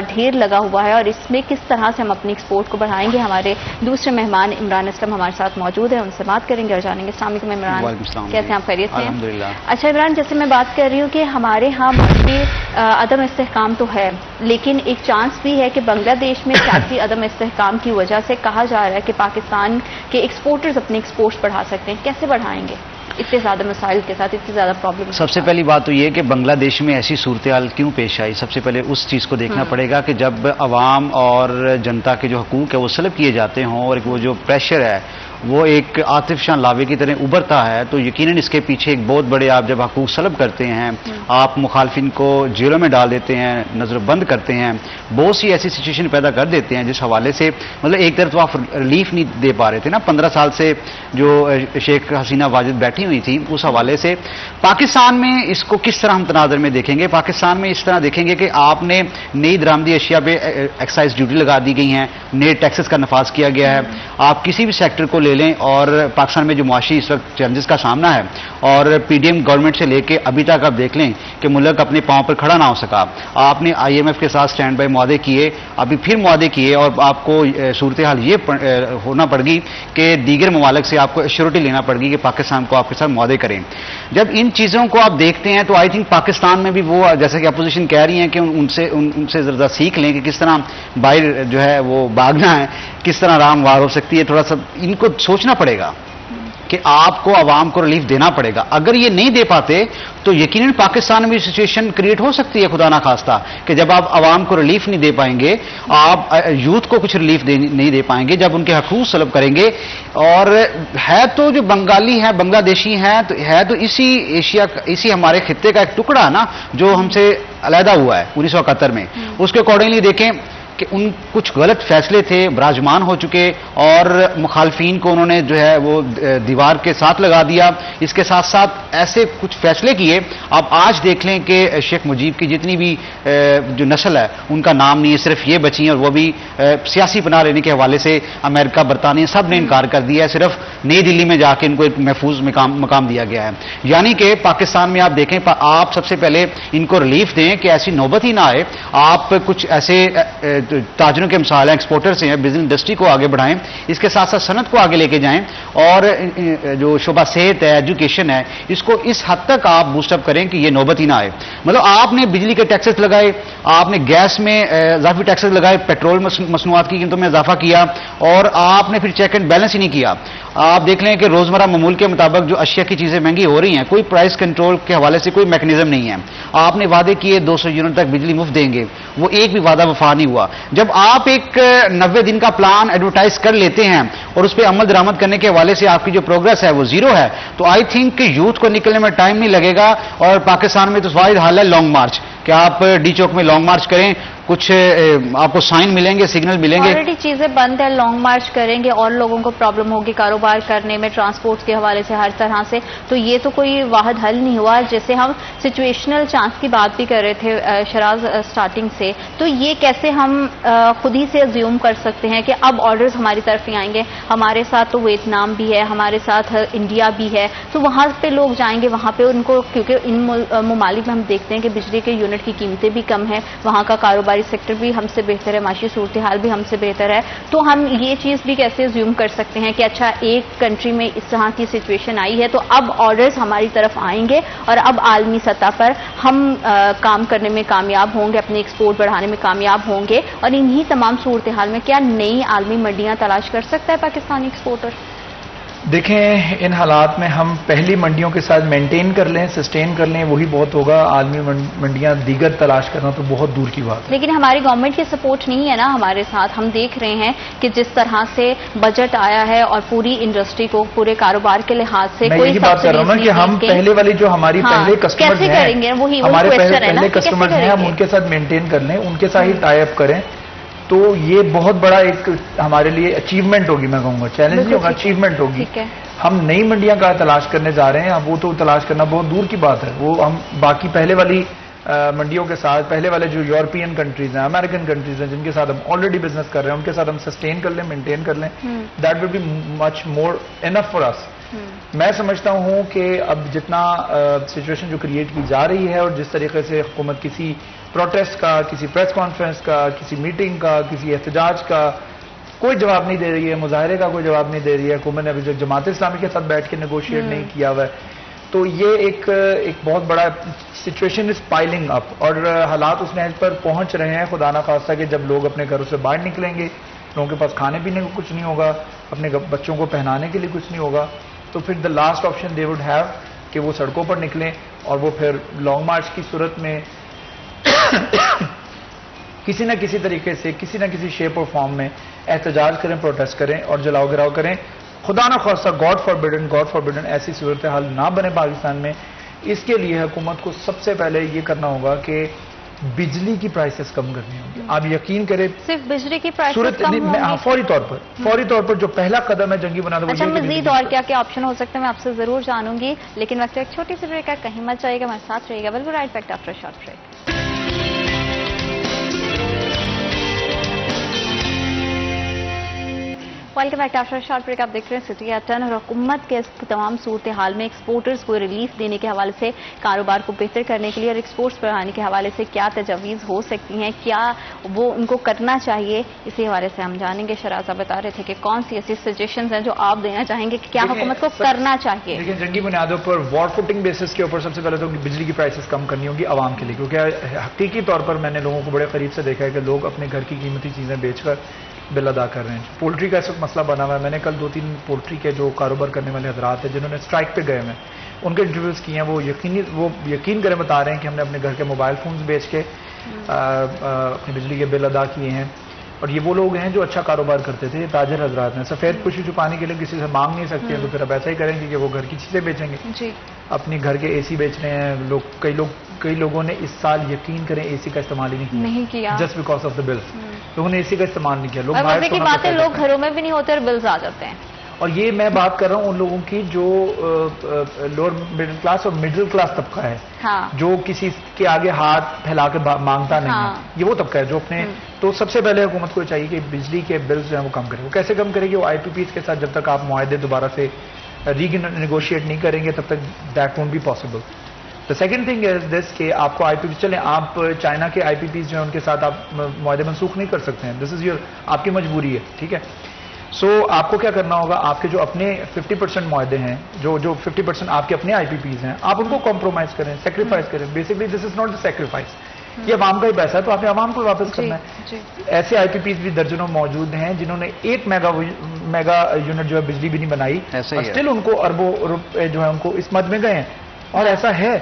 [SPEAKER 2] ڈھیر لگا ہوا ہے, اور اس میں کس طرح سے ہم اپنی ایکسپورٹ کو بڑھائیں گے. ہمارے دوسرے مہمان عمران اسلم ہمارے ساتھ موجود ہیں, ان سے بات کریں گے اور جانیں گے. السلام علیکم عمران, کیسے ہیں آپ؟ خیریت سے ہیں؟ اچھا عمران, جیسے میں بات کر رہی ہوں کہ ہمارے ہاں معاشی عدم استحکام تو ہے, لیکن ایک چانس بھی ہے کہ بنگلہ دیش میں سیاسی عدم استحکام کی وجہ سے کہا جا رہا ہے کہ پاکستان کے ایکسپورٹرز اپنے ایکسپورٹس بڑھا سکتے ہیں. کیسے بڑھائیں گے اتنے زیادہ مسائل کے ساتھ, اتنی زیادہ پرابلم؟
[SPEAKER 4] سب سے پہلی بات تو یہ کہ بنگلہ دیش میں ایسی صورتحال کیوں پیش آئی. سب سے پہلے اس چیز کو دیکھنا پڑے گا کہ جب عوام اور جنتا کے جو حقوق ہے وہ سلب کیے جاتے ہوں, اور وہ جو پریشر ہے وہ ایک عاطف شان لاوے کی طرح ابھرتا ہے, تو یقیناً اس کے پیچھے ایک بہت بڑے, آپ جب حقوق سلب کرتے ہیں, آپ مخالفین کو جیلوں میں ڈال دیتے ہیں, نظر بند کرتے ہیں, بہت سی ایسی سچویشن پیدا کر دیتے ہیں جس حوالے سے مطلب ایک طرف تو آپ ریلیف نہیں دے پا رہے تھے نا. 15 سال سے جو شیخ حسینہ واجد بیٹھی ہوئی تھی, اس حوالے سے پاکستان میں اس کو کس طرح ہم تناظر میں دیکھیں گے. پاکستان میں اس طرح دیکھیں گے کہ آپ نے نئی درآمدی اشیاء پہ ایکسائز ڈیوٹی لگا دی گئی ہیں, نئے ٹیکسز کا نفاذ کیا گیا ہے. آپ کسی بھی سیکٹر کو لے لیں, اور پاکستان میں جو معاشی اس وقت چیلنجز کا سامنا ہے, اور پی ڈی ایم گورنمنٹ سے لے کے ابھی تک آپ دیکھ لیں کہ ملک اپنے پاؤں پر کھڑا نہ ہو سکا. آپ نے آئی ایم ایف کے ساتھ سٹینڈ بائی معاہدے کیے, ابھی پھر معاہدے کیے, اور آپ کو صورتحال یہ ہونا پڑ گئی کہ دیگر ممالک سے آپ کو ایشورٹی لینا پڑ گئی کہ پاکستان کو آپ کے ساتھ معاہدے کریں. جب ان چیزوں کو آپ دیکھتے ہیں تو آئی تھنک پاکستان میں بھی وہ, جیسا کہ اپوزیشن کہہ رہی ہیں کہ ان سے ذرا سیکھ لیں کہ کس طرح باہر جو ہے وہ بھاگنا ہے, کس طرح رام وار ہو سکتی ہے. تھوڑا سا ان کو سوچنا پڑے گا کہ آپ کو عوام کو ریلیف دینا پڑے گا. اگر یہ نہیں دے پاتے تو یقیناً پاکستان میں سچویشن کریٹ ہو سکتی ہے خدا نہ خواستہ, کہ جب آپ عوام کو ریلیف نہیں دے پائیں گے, آپ یوتھ کو کچھ ریلیف نہیں دے پائیں گے, جب ان کے حقوق سلب کریں گے. اور ہے تو جو بنگالی ہے, بنگلہ دیشی ہیں, تو ہے تو اسی ایشیا, اسی ہمارے خطے کا ایک ٹکڑا نا جو ہم سے علیحدہ ہوا ہے 1971 میں. اس کے اکارڈنگلی دیکھیں کہ ان کچھ غلط فیصلے تھے, براجمان ہو چکے, اور مخالفین کو انہوں نے جو ہے وہ دیوار کے ساتھ لگا دیا. اس کے ساتھ ساتھ ایسے کچھ فیصلے کیے. آپ آج دیکھ لیں کہ شیخ مجیب کی جتنی بھی جو نسل ہے ان کا نام نہیں ہے, صرف یہ بچی ہیں, اور وہ بھی سیاسی پناہ لینے کے حوالے سے امریکہ, برطانیہ سب نے انکار کر دیا ہے. صرف نئی دلی میں جا کے ان کو ایک محفوظ مقام دیا گیا ہے. یعنی کہ پاکستان میں آپ دیکھیں, آپ سب سے پہلے ان کو ریلیف دیں کہ ایسی نوبت ہی نہ آئے. آپ کچھ ایسے تاجروں کے مثال ہیں, ایکسپورٹر سے ہیں, بزنس انڈسٹری کو آگے بڑھائیں, اس کے ساتھ ساتھ صنعت کو آگے لے کے جائیں, اور جو شعبہ صحت ہے, ایجوکیشن ہے, اس کو اس حد تک آپ بوسٹ اپ کریں کہ یہ نوبت ہی نہ آئے. مطلب آپ نے بجلی کے ٹیکسز لگائے, آپ نے گیس میں اضافی ٹیکسز لگائے, پیٹرول مصنوعات کی قیمتوں میں اضافہ کیا, اور آپ نے پھر چیک اینڈ بیلنس ہی نہیں کیا. آپ دیکھ لیں کہ روزمرہ معمول کے مطابق جو اشیاء کی چیزیں مہنگی ہو رہی ہیں, کوئی پرائس کنٹرول کے حوالے سے کوئی میکنزم نہیں ہے. آپ نے وعدے کیے 200 یونٹ تک بجلی مفت دیں گے, وہ ایک بھی وعدہ وفا نہیں ہوا. جب آپ ایک 90 دن کا پلان ایڈورٹائز کر لیتے ہیں اور اس پہ عمل درآمد کرنے کے حوالے سے آپ کی جو پروگرس ہے وہ زیرو ہے, تو آئی تھنک کہ یوتھ کو نکلنے میں ٹائم نہیں لگے گا. اور پاکستان میں تو واحد حل ہے لانگ مارچ, کہ آپ ڈی چوک میں لانگ مارچ کریں, کچھ آپ کو سائن ملیں گے, سگنل ملیں گے.
[SPEAKER 2] آلریڈی چیزیں بند ہیں, لانگ مارچ کریں گے اور لوگوں کو پرابلم ہوگی کاروبار کرنے میں, ٹرانسپورٹ کے حوالے سے, ہر طرح سے. تو یہ تو کوئی واحد حل نہیں ہوا. جیسے ہم سچویشنل چانس کی بات بھی کر رہے تھے شراز اسٹارٹنگ سے, تو یہ کیسے ہم خود ہی سے ازیوم کر سکتے ہیں کہ اب آرڈرز ہماری طرف ہی آئیں گے. ہمارے ساتھ تو ویتنام بھی ہے, ہمارے ساتھ انڈیا بھی ہے, تو وہاں پہ لوگ جائیں گے, وہاں پہ ان کو, کیونکہ ان ممالک میں ہم دیکھتے ہیں کہ بجلی کے یونٹ کی قیمتیں بھی کم ہیں, وہاں کا کاروباری سیکٹر بھی ہم سے بہتر ہے, معاشی صورتحال بھی ہم سے بہتر ہے. تو ہم یہ چیز بھی کیسے زیوم کر سکتے ہیں کہ اچھا ایک کنٹری میں اس طرح کی سچویشن آئی ہے تو اب آرڈرز ہماری طرف آئیں گے, اور اب عالمی سطح پر ہم کام کرنے میں کامیاب ہوں گے, اپنے ایکسپورٹ بڑھانے میں کامیاب ہوں گے. اور انہی تمام صورتحال میں کیا نئی عالمی منڈیاں تلاش کر سکتا ہے پاکستانی ایکسپورٹر؟
[SPEAKER 1] دیکھیں, ان حالات میں ہم پہلی منڈیوں کے ساتھ مینٹین کر لیں, سسٹین کر لیں, وہی بہت ہوگا. عالمی منڈیاں دیگر تلاش کرنا تو بہت دور کی بات ہے.
[SPEAKER 2] لیکن ہماری گورنمنٹ کی سپورٹ نہیں ہے نا ہمارے ساتھ. ہم دیکھ رہے ہیں کہ جس طرح سے بجٹ آیا ہے اور پوری انڈسٹری کو, پورے کاروبار کے لحاظ سے
[SPEAKER 1] میں یہی بات کر رہا ہوں نا کہ ہم پہلے والی جو ہماری پہلے کسٹمرز ہیں, ہمارے پہلے کسٹمرز ہیں, ہم ان کے ساتھ مینٹین کر لیں, ان کے ساتھ ہی ٹائی اپ کریں, تو یہ بہت بڑا ایک ہمارے لیے اچیومنٹ ہوگی. میں کہوں گا چیلنج نہیں ہوگا, اچیومنٹ ہوگی. ہم نئی منڈیاں کا تلاش کرنے جا رہے ہیں. اب وہ تو تلاش کرنا بہت دور کی بات ہے. وہ ہم باقی پہلے والی منڈیوں کے ساتھ, پہلے والے جو یورپین کنٹریز ہیں, امریکن کنٹریز ہیں, جن کے ساتھ ہم آلریڈی بزنس کر رہے ہیں, ان کے ساتھ ہم سسٹین کر لیں, مینٹین کر لیں, that will be much more enough for us. میں سمجھتا ہوں کہ اب جتنا سچویشن جو کریٹ کی جا رہی ہے اور جس طریقے سے حکومت کسی پروٹیسٹ کا, کسی پریس کانفرنس کا, کسی میٹنگ کا, کسی احتجاج کا کوئی جواب نہیں دے رہی ہے, مظاہرے کا کوئی جواب نہیں دے رہی ہے. حکومت نے ابھی تک جماعت اسلامی کے ساتھ بیٹھ کے نیگوشیٹ نہیں کیا ہوا ہے. تو یہ ایک بہت بڑا سچویشن از پائلنگ اپ, اور حالات اس نحج پر پہنچ رہے ہیں خدا نخواستہ کہ جب لوگ اپنے گھروں سے باہر نکلیں گے, لوگوں کے پاس کھانے پینے کو کچھ نہیں ہوگا, اپنے بچوں کو پہنانے کے لیے کچھ نہیں ہوگا, تو پھر the last option they would have کہ وہ سڑکوں پر نکلیں اور وہ پھر لانگ مارچ کی صورت میں کسی نہ کسی طریقے سے, کسی نہ کسی شیپ اور فارم میں احتجاج کریں, پروٹیسٹ کریں اور جلاؤ گراؤ کریں. خدا نہ خواستہ گاڈ فاربڈن ایسی صورتحال نہ بنے پاکستان میں. اس کے لیے حکومت کو سب سے پہلے یہ کرنا ہوگا کہ بجلی کی پرائسز کم کرنی ہوگی. آپ یقین کریں,
[SPEAKER 2] صرف بجلی کی پرائسز کم ہوں گی
[SPEAKER 1] فوری طور پر جو پہلا قدم ہے جنگی بنا دو.
[SPEAKER 2] اچھا, مزید اور کیا کیا آپشن ہو سکتے ہیں میں آپ سے ضرور جانوں گی, لیکن وقت ایک چھوٹی سی بریک ہے, کہیں مت جائے گا, ہمارے ساتھ رہے گا. Will be right back after short break. Welcome back after short break. آپ دیکھ رہے ہیں سٹی ایٹ 10, اور حکومت کے اس تمام صورتحال میں ایکسپورٹرز کو ریلیف دینے کے حوالے سے, کاروبار کو بہتر کرنے کے لیے اور ایکسپورٹس بڑھانے کے حوالے سے کیا تجاویز ہو سکتی ہیں, کیا وہ ان کو کرنا چاہیے, اسی حوالے سے ہم جانیں گے. شراز بتا رہے تھے کہ کون سی ایسی سجیشنز ہیں جو آپ دینا چاہیں گے کہ کیا حکومت کو کرنا چاہیے.
[SPEAKER 1] لیکن جنگی بنیادوں پر وار فوٹنگ بیسس کے اوپر سب سے پہلے تو بجلی کی پرائسز کم کرنی ہوگی عوام کے لیے, کیونکہ حقیقی طور پر میں نے لوگوں کو بڑے قریب سے دیکھا ہے کہ لوگ اپنے گھر کی قیمتی چیزیں بیچ کر بل ادا کر رہے ہیں. پولٹری کا اس وقت مسئلہ بنا ہوا ہے. میں نے کل 2-3 پولٹری کے جو کاروبار کرنے والے حضرات ہیں جنہوں نے اسٹرائک پہ گئے ہیں, ان کے انٹرویوز کیے ہیں. وہ یقین کریں بتا رہے ہیں کہ ہم نے اپنے گھر کے موبائل فونز بیچ کے اپنی بجلی کے بل ادا کیے ہیں. اور یہ وہ لوگ ہیں جو اچھا کاروبار کرتے تھے, تاجر حضرات ہیں. سفید پوشی چھپانے کے لیے کسی سے مانگ نہیں سکتے ہیں, تو پھر اب ایسا ہی کریں گے کہ وہ گھر کی چیزیں بیچیں گے.
[SPEAKER 2] جی,
[SPEAKER 1] اپنی گھر کے اے سی بیچ رہے ہیں. کئی لوگوں نے اس سال یقین کریں اے سی کا استعمال ہی نہیں کیا, just because of the bills. لوگوں نے اے سی کا استعمال نہیں کیا.
[SPEAKER 2] لوگ گھروں میں بھی نہیں ہوتے اور بلز آ جاتے ہیں.
[SPEAKER 1] اور یہ میں بات کر رہا ہوں ان لوگوں کی جو لوور مڈل کلاس اور مڈل کلاس طبقہ ہے, جو کسی کے آگے ہاتھ پھیلا کے مانگتا نہیں ہے. یہ وہ طبقہ ہے جو اپنے, تو سب سے پہلے حکومت کو چاہیے کہ بجلی کے بلز جو ہیں وہ کم کرے. وہ کیسے کم کرے گی؟ وہ آئی پی پیز کے ساتھ جب تک آپ معاہدے دوبارہ سے نیگوشیٹ نہیں کریں گے تب تک that won't be possible. The second thing is this کہ آپ کو آئی پی پی, چلیں آپ چائنا کے آئی پی پیز جو ہیں ان کے ساتھ آپ معاہدے منسوخ نہیں کر سکتے ہیں. دس از یور, آپ کی مجبوری ہے, ٹھیک ہے. سو آپ کو کیا کرنا ہوگا, آپ کے جو اپنے 50% معاہدے ہیں, جو 50% آپ کے اپنے آئی پی پیز ہیں, آپ ان کو کمپرومائز کریں, سیکریفائز کریں. Basically this is not the sacrifice, یہ عوام کا ہی پیسہ ہے تو آپ نے عوام کو واپس کرنا ہے. ایسے آئی پی پیز بھی درجنوں موجود ہیں جنہوں نے 1 میگا یونٹ جو ہے بجلی بھی نہیں بنائی, اسٹل ان کو اربوں روپے جو ہے ان کو اس مد میں گئے ہیں. اور ایسا ہے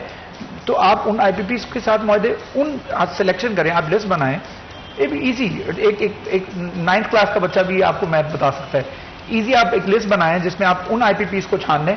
[SPEAKER 1] تو آپ ان آئی پی پیز کے ساتھ معاہدے ان سلیکشن کریں, آپ لسٹ بنائیں. ایزی, ایک 9th کلاس کا بچہ بھی آپ کو میتھ بتا سکتا ہے. ایزی آپ ایک لسٹ بنائیں جس میں آپ ان آئی پی پیز کو چھان لیں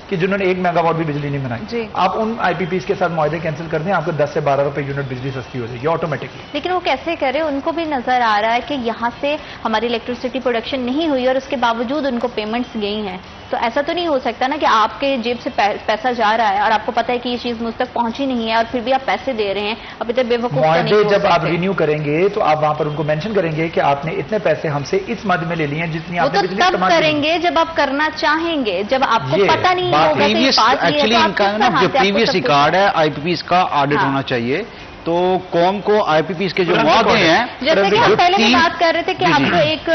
[SPEAKER 1] کہ جنہوں نے 1 میگا واٹ بھی بجلی نہیں بنائی. آپ ان آئی پی پیز کے ساتھ معاہدے کینسل کر دیں, آپ کو 10 سے 12 روپے یونٹ بجلی سستی ہو جائے گی آٹومیٹکلی.
[SPEAKER 2] لیکن وہ کیسے کرے؟ ان کو بھی نظر آ رہا ہے کہ یہاں سے ہماری الیکٹریسٹی پروڈکشن نہیں ہوئی اور اس کے باوجود ان کو پیمنٹس گئی ہیں. تو ایسا تو نہیں ہو سکتا نا کہ آپ کے جیب سے پیسہ جا رہا ہے اور آپ کو پتا ہے کہ یہ چیز مجھ تک پہنچی نہیں ہے اور پھر بھی آپ پیسے دے رہے ہیں. ابھی تک بے وقوف
[SPEAKER 1] معاہدے جب آپ رینیو کریں گے تو آپ وہاں پر ان کو مینشن کریں گے کہ آپ نے اتنے پیسے ہم سے اس مد میں لے لیے ہیں جتنی آپ نے بجلی استعمال کی.
[SPEAKER 2] وہ تو تب کریں گے جب آپ کرنا چاہیں گے, جب آپ کو پتا نہیں ہوگا.
[SPEAKER 4] ایکچولی ان کا نا جو پریویس ریکارڈ ہے آئی پی پیز کا آڈٹ ہونا چاہیے, تو قوم کو آئی پی پیز کے جو معاہدے ہیں,
[SPEAKER 2] جیسے کہ ہم پہلے بھی بات کر رہے تھے کہ آپ کو ایک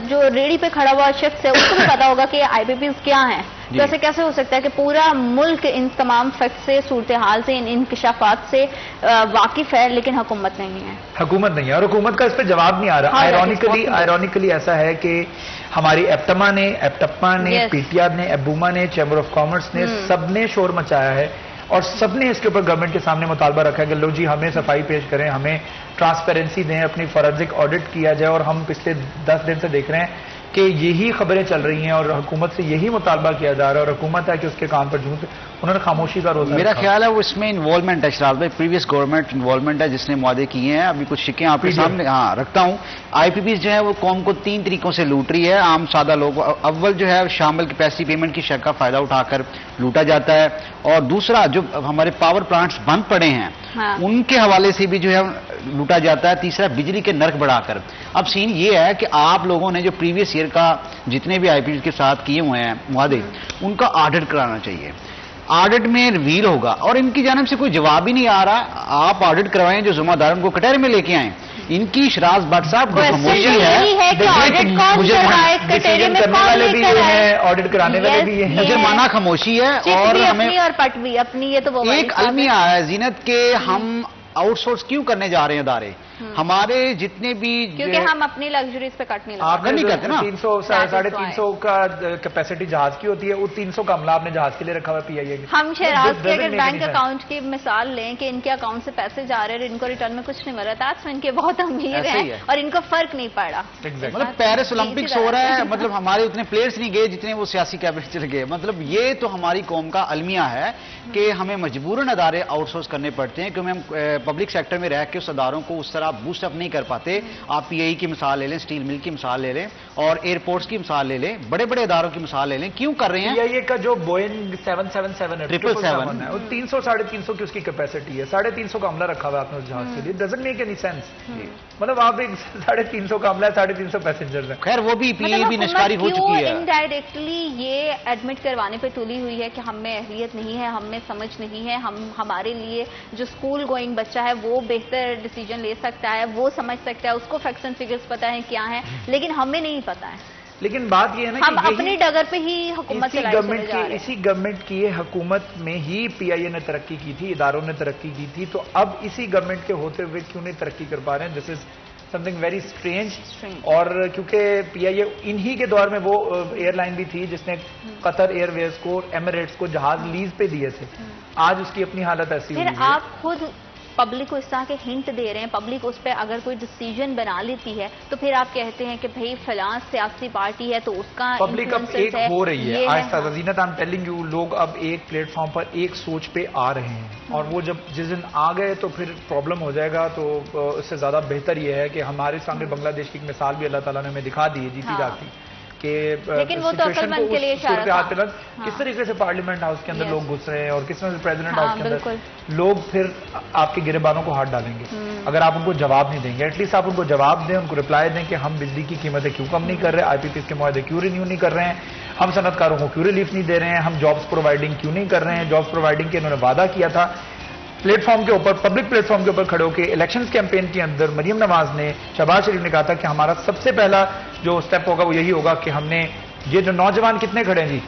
[SPEAKER 2] جو ریڑھی پہ کھڑا ہوا شخص ہے اس کو بھی پتا ہوگا کہ آئی پی پیز کیا ہیں. تو ایسے کیسے ہو سکتا ہے کہ پورا ملک ان تمام فیکٹ سے, صورتحال سے, ان انکشافات سے واقف ہے لیکن حکومت نہیں ہے.
[SPEAKER 1] حکومت نہیں ہے اور حکومت کا اس پہ جواب نہیں آ رہا. آئرونیکلی ایسا ہے کہ ہماری ایپٹما نے پی ٹی آر نے, ایبوما نے, چیمبر آف کامرس نے, سب نے شور مچایا ہے اور سب نے اس کے اوپر گورنمنٹ کے سامنے مطالبہ رکھا ہے کہ لو جی ہمیں صفائی پیش کریں, ہمیں ٹرانسپیرنسی دیں, اپنی فورینسک آڈٹ کیا جائے. اور ہم پچھلے 10 دن سے دیکھ رہے ہیں کہ یہی خبریں چل رہی ہیں اور حکومت سے یہی مطالبہ کیا جا رہا ہے, اور حکومت ہے کہ اس کے کان پر انہوں نے خاموشی کا روزہ
[SPEAKER 4] میرا
[SPEAKER 1] رکھا۔
[SPEAKER 4] خیال ہے وہ اس میں انوالومنٹ ہے شراز بھائی، پریویس گورنمنٹ انوالومنٹ ہے جس نے معاہدے کیے ہیں. ابھی کچھ شکیں آپ کے سامنے رکھتا ہوں. آئی پی پیز جو ہے وہ قوم کو 3 طریقوں سے لوٹ رہی ہے. عام سادہ لوگ اول جو ہے شامل کیپیسٹی پیمنٹ کی شرط کا فائدہ اٹھا کر لوٹا جاتا ہے، اور دوسرا جو ہمارے پاور پلانٹس بند پڑے ہیں ان کے حوالے سے بھی جو ہے لوٹا جاتا ہے، تیسرا بجلی کے نرخ بڑھا کر. اب سین یہ ہے کہ آپ لوگوں نے جو پریویس ایئر کا جتنے بھی آئی پی کے ساتھ کیے ہوئے ہیں معاہدے ان کا آڈٹ کرانا چاہیے. آڈٹ میں ریویل ہوگا، اور ان کی جانب سے کوئی جواب ہی نہیں آ رہا. آپ آڈٹ کروائیں جو ذمہ داروں کو کٹہرے میں لے کے آئیں. ان کی شراز بٹ صاحب کو خاموشی ہے،
[SPEAKER 1] کرنے والے بھی یہ ہیں، آڈٹ کرانے والے بھی یہ ہیں.
[SPEAKER 4] مجرمانہ خاموشی ہے. اور ہمیں
[SPEAKER 2] اور پٹ بھی اپنی، یہ تو
[SPEAKER 4] ایک المیہ ہے زینت کے ہم آؤٹ سورس کیوں کرنے جا رہے ہیں ادارے. ہمارے جتنے بھی
[SPEAKER 2] کیونکہ ہم اپنی لگژریز پہ کٹ نہیں
[SPEAKER 1] آپ
[SPEAKER 2] لگاتے.
[SPEAKER 1] نے
[SPEAKER 4] نہیں کرتے نا.
[SPEAKER 1] 300 350 کا کیپیسٹی جہاز کی ہوتی ہے، وہ 300 کا عملہ آپ نے جہاز کے لیے رکھا ہوا پی آئی اے.
[SPEAKER 2] ہم شہراز کے اگر بینک اکاؤنٹ کی مثال لیں کہ ان کے اکاؤنٹ سے پیسے جا رہے ہیں، ان کو ریٹرن میں کچھ نہیں مل رہا تھا، ان کے بہت امیر ہیں اور ان کو فرق نہیں پڑا.
[SPEAKER 4] مطلب پیرس اولمپکس ہو رہا ہے، مطلب ہمارے اتنے پلیئرز نہیں گئے جتنے وہ سیاسی کیبنٹ چلے گئے. مطلب یہ تو ہماری قوم کا المیہ ہے کہ ہمیں مجبوراً ادارے آؤٹ سورس کرنے پڑتے ہیں، کیونکہ ہم پبلک سیکٹر میں رہ کے اس اداروں کو اس طرح بوسٹ اپ نہیں کر پاتے. آپ پی آئی کی مثال لے لیں، اسٹیل مل کی مثال لے لیں، اور ایئرپورٹس کی مثال لے لیں، بڑے بڑے اداروں کی مثال لے لیں. کیوں کر رہے ہیں؟
[SPEAKER 1] پی آئی اے کا جو بوئنگ 777 ہے
[SPEAKER 4] 777
[SPEAKER 1] ہے، وہ 300 350 کی اس کی کیپیسٹی ہے. 350 کا عملہ رکھا ہوا ہے آپ نے اس جہاز کے لیے. Doesn't make any sense. مطلب آپ ایک 350 کا عملہ ہے، 350 پیسنجرز ہیں.
[SPEAKER 4] خیر وہ بھی پی آئی بھی نشکاری ہو چکی ہے.
[SPEAKER 2] انڈائریکٹلی یہ ایڈمٹ کروانے پہ تلی ہوئی ہے کہ ہم میں اہلیت نہیں ہے، ہم میں سمجھ نہیں ہے. ہمارے لیے جو اسکول گوئنگ بچہ ہے وہ بہتر ڈیسیجن لے سکتا ہے، وہ سمجھ سکتا ہے، اس کو فیکٹس اینڈ فگرز پتا ہے کیا ہے، لیکن ہمیں نہیں پتا ہے.
[SPEAKER 1] لیکن بات یہ ہے نا
[SPEAKER 2] ہم
[SPEAKER 1] کہ
[SPEAKER 2] اپنی ڈگر پہ ہی حکومت چلائے چلے جا رہے ہیں.
[SPEAKER 1] اسی گورنمنٹ کی حکومت میں ہی پی آئی اے نے ترقی کی تھی، اداروں نے ترقی کی تھی. تو اب اسی گورنمنٹ کے ہوتے ہوئے کیوں نہیں ترقی کر پا رہے ہیں؟ دس از سم تھنگ ویری اسٹرینج. اور کیونکہ پی آئی اے انہی کے دور میں وہ ایئر لائن بھی تھی جس نے قطر ایئر ویز کو، ایمریٹس کو جہاز لیز پہ دیے تھے. آج اس کی اپنی حالت ایسی ہوئی ہے.
[SPEAKER 2] پھر آپ خود پبلک کو اس طرح کے ہنٹ دے رہے ہیں. پبلک اس پہ اگر کوئی ڈیسیجن بنا لیتی ہے تو پھر آپ کہتے ہیں کہ بھئی فلاں سیاسی پارٹی ہے تو اس کا
[SPEAKER 1] پبلک اب ایک ہو رہی ہے. آہستہ زینت آئی ایم ٹیلنگ یو، لوگ اب ایک پلیٹ فارم پر ایک سوچ پہ آ رہے ہیں. اور وہ جب جس دن آ گئے تو پھر پرابلم ہو جائے گا. تو اس سے زیادہ بہتر یہ ہے کہ ہمارے سامنے بنگلہ دیش کی ایک مثال بھی اللہ تعالیٰ نے ہمیں دکھا دی ہے جیتی جاتی کہ
[SPEAKER 2] لیکن وہ تو عقل مند کے لیے اشارہ تھا.
[SPEAKER 1] کس طریقے سے پارلیمنٹ ہاؤس کے اندر لوگ گھس رہے ہیں اور کس طرح سے پریزیڈنٹ ہاؤس کے اندر لوگ پھر آپ کے گریبانوں کو ہاتھ ڈالیں گے اگر آپ ان کو جواب نہیں دیں گے. ایٹ لیسٹ آپ ان کو جواب دیں، ان کو رپلائی دیں کہ ہم بجلی کی قیمتیں کیوں کم نہیں کر رہے، آئی پی پیز کے معاہدے کیوں رینیو نہیں کر رہے ہیں، ہم صنعت کاروں کو کیوں ریلیف نہیں دے رہے ہیں، ہم جابس پرووائڈنگ کیوں نہیں کر رہے ہیں. جابس پرووائڈنگ کے انہوں نے وعدہ کیا تھا پلیٹ فارم کے اوپر، پبلک پلیٹ فارم کے اوپر کھڑے ہو کے. الیکشنز کیمپین کے اندر مریم نواز نے، شہباز شریف نے کہا تھا کہ ہمارا سب سے پہلا جو سٹیپ ہوگا وہ یہی ہوگا کہ ہم نے یہ جو نوجوان کتنے کھڑے ہیں جی،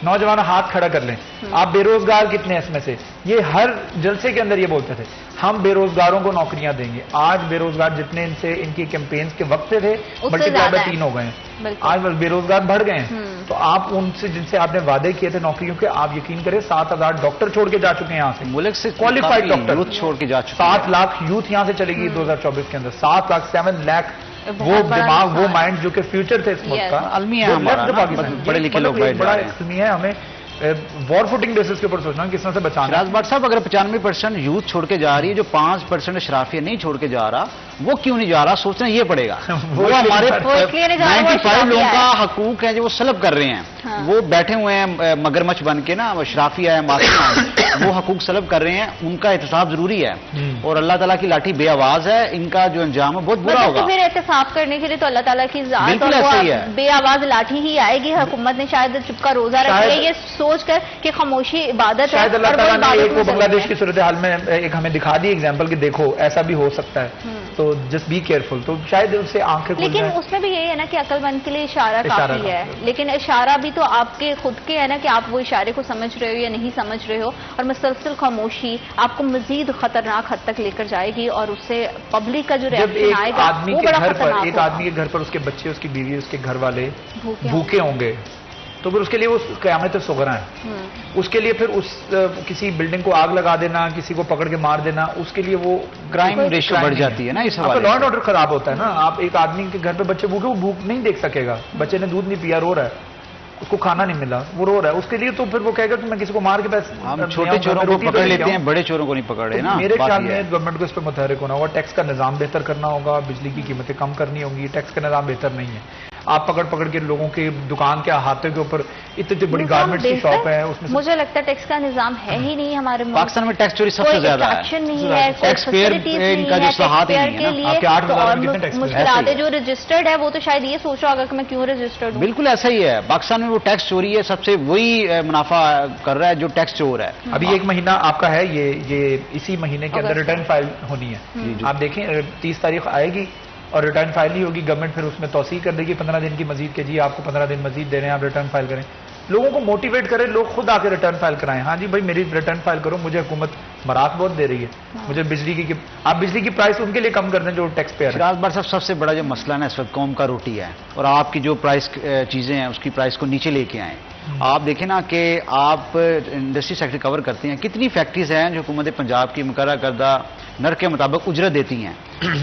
[SPEAKER 1] نوجوان ہاتھ کھڑا کر لیں. آپ بے روزگار کتنے ہیں اس میں سے؟ یہ ہر جلسے کے اندر یہ بولتے تھے ہم بے روزگاروں کو نوکریاں دیں گے. آج بے روزگار جتنے ان سے ان کی کیمپینز کے وقت سے تھے ملٹی پلائی بائی 3 ہو گئے ہیں. آج بے روزگار بڑھ گئے ہیں. تو آپ ان سے جن سے آپ نے وعدے کیے تھے نوکریوں کے، آپ یقین کریں 7,000 ڈاکٹر چھوڑ کے جا چکے ہیں یہاں سے،
[SPEAKER 4] ملک سے
[SPEAKER 1] کوالیفائڈ ڈاکٹر
[SPEAKER 4] یوتھ چھوڑ کے جا چکے.
[SPEAKER 1] 7 لاکھ یوتھ یہاں سے چلے گی 2024 کے اندر. 7 لاکھ 7 لاکھ وہ دماغ، وہ مائنڈ جو کہ فیوچر تھے اس ملک کا.
[SPEAKER 4] المیہ ہے ہمارا، بڑے لکھے لوگ بیٹھ
[SPEAKER 1] بڑا
[SPEAKER 4] جا رہے ہیں.
[SPEAKER 1] المیہ ہے. ہمیں وار فوٹنگ بیسس کے اوپر سوچنا کس طرح سے بچانا.
[SPEAKER 4] شہراز بٹ صاحب اگر 95% یوتھ چھوڑ کے جا رہی ہے، جو 5% اشرافیہ نہیں چھوڑ کے جا رہا، وہ کیوں نہیں جا رہا؟ سوچنا یہ پڑے گا. وہ ہمارے 95 لوگوں کا حقوق ہے جو وہ سلب کر رہے ہیں. وہ بیٹھے ہوئے ہیں مگرمچھ بن کے نا، اشرافیہ ہے، معصوم، وہ حقوق سلب کر رہے ہیں. ان کا احتساب ضروری ہے اور اللہ تعالیٰ کی لاٹھی بے آواز ہے. ان کا جو انجام ہے بہت برا ہوگا.
[SPEAKER 2] پھر احتساب کرنے کے لیے تو اللہ تعالیٰ کی ذات بے آواز لاٹھی ہی آئے گی. حکومت نے شاید چپ کا روزہ رکھا ہے یہ سوچ کر کہ خاموشی عبادت ہے.
[SPEAKER 1] شاید اللہ تعالیٰ نے ایک وہ بنگلہ دیش کی صورتحال میں ایک ہمیں دکھا دی ایگزامپل کہ دیکھو ایسا بھی ہو سکتا ہے، تو جسٹ بی کیئرفل. تو شاید اس سے آنکھیں کھل جائیں.
[SPEAKER 2] لیکن اس میں بھی یہی ہے نا کہ عقل مند کے لیے اشارہ کافی ہے. لیکن اشارہ بھی تو آپ کے خود کے ہے نا کہ آپ وہ اشارے کو سمجھ رہے ہو یا نہیں سمجھ رہے ہو. اور مسلسل خاموشی آپ کو مزید خطرناک حد تک لے کر جائے گی اور اس سے پبلک کا جو ریئیکشن آئے گا وہ بڑا خطرناک.
[SPEAKER 1] ایک آدمی کے گھر پر اس کے بچے، اس کی بیوی، اس کے گھر والے بھوکے ہوں گے تو پھر اس کے لیے وہ قیامت صغریٰ ہے. اس کے لیے پھر اس کسی بلڈنگ کو آگ لگا دینا، کسی کو پکڑ کے مار دینا، اس کے لیے وہ
[SPEAKER 4] کرائم ریشو بڑھ جاتی ہے نا. اس
[SPEAKER 1] حوالے لا اینڈ آرڈر خراب ہوتا ہے نا. آپ ایک آدمی کے گھر پہ بچے بھوکے، وہ بھوک نہیں دیکھ سکے گا. بچے نے دودھ نہیں پیا، رو رہا ہے، اس کو کھانا نہیں ملا, وہ رو رہا ہے, اس کے لیے تو پھر وہ کہے گا کہ میں کسی کو مار کے پیسے,
[SPEAKER 4] ہم چھوٹے چوروں کو پکڑ لیتے ہیں, بڑے چوروں کو نہیں پکڑے نا.
[SPEAKER 1] میرے خیال میں گورنمنٹ کو اس پہ متحرک ہونا ہوگا, ٹیکس کا نظام بہتر کرنا ہوگا, بجلی کی قیمتیں کم کرنی ہوں گی. ٹیکس کا نظام بہتر نہیں ہے, آپ پکڑ کے لوگوں کے دکان کے احاطے کے اوپر اتنی بڑی گارمنٹس کی شاپ ہے, اس میں
[SPEAKER 2] مجھے لگتا ہے ٹیکس کا نظام ہے ہی نہیں ہمارے ملک.
[SPEAKER 4] پاکستان میں ٹیکس چوری سب سے زیادہ ہے,
[SPEAKER 2] ایکشن نہیں ہے,
[SPEAKER 4] ٹیکس پیئر کا جو اصلاحات نہیں ہے نا.
[SPEAKER 2] مشکلات جو رجسٹرڈ ہے وہ تو شاید یہ سوچ رہا ہوگا کہ میں کیوں رجسٹرڈ ہوں.
[SPEAKER 4] بالکل ایسا ہی ہے, پاکستان میں وہ ٹیکس چوری ہے سب سے, وہی منافع کر رہا ہے جو ٹیکس چور ہے.
[SPEAKER 1] ابھی ایک مہینہ آپ کا ہے, یہ اسی مہینے کے اندر ریٹرن فائل ہونی ہے. آپ دیکھیں 30 تاریخ آئے گی اور ریٹرن فائل نہیں ہوگی, گورنمنٹ پھر اس میں توسیع کر دے گی 15 دن کی مزید کے, جی آپ کو 15 دن مزید دے رہے ہیں, آپ ریٹرن فائل کریں. لوگوں کو موٹیویٹ کریں, لوگ خود آ کے ریٹرن فائل کرائیں. ہاں جی بھائی میری ریٹرن فائل کرو, مجھے حکومت مرات بہت دے رہی ہے, مجھے بجلی کی آپ بجلی کی پرائس ان کے لیے کم کر دیں جو ٹیکس پیئر ہے.
[SPEAKER 4] شراز بھٹ صاحب, سب سے بڑا جو مسئلہ ہے اس وقت قوم کا روٹی ہے, اور آپ کی جو پرائس چیزیں ہیں اس کی پرائس کو نیچے لے کے آئیں. آپ دیکھیں نا کہ آپ انڈسٹری سیکٹر کور کرتے ہیں, کتنی فیکٹریز ہیں جو حکومت پنجاب کی مقررہ کردہ نرخ کے مطابق اجرت دیتی ہیں.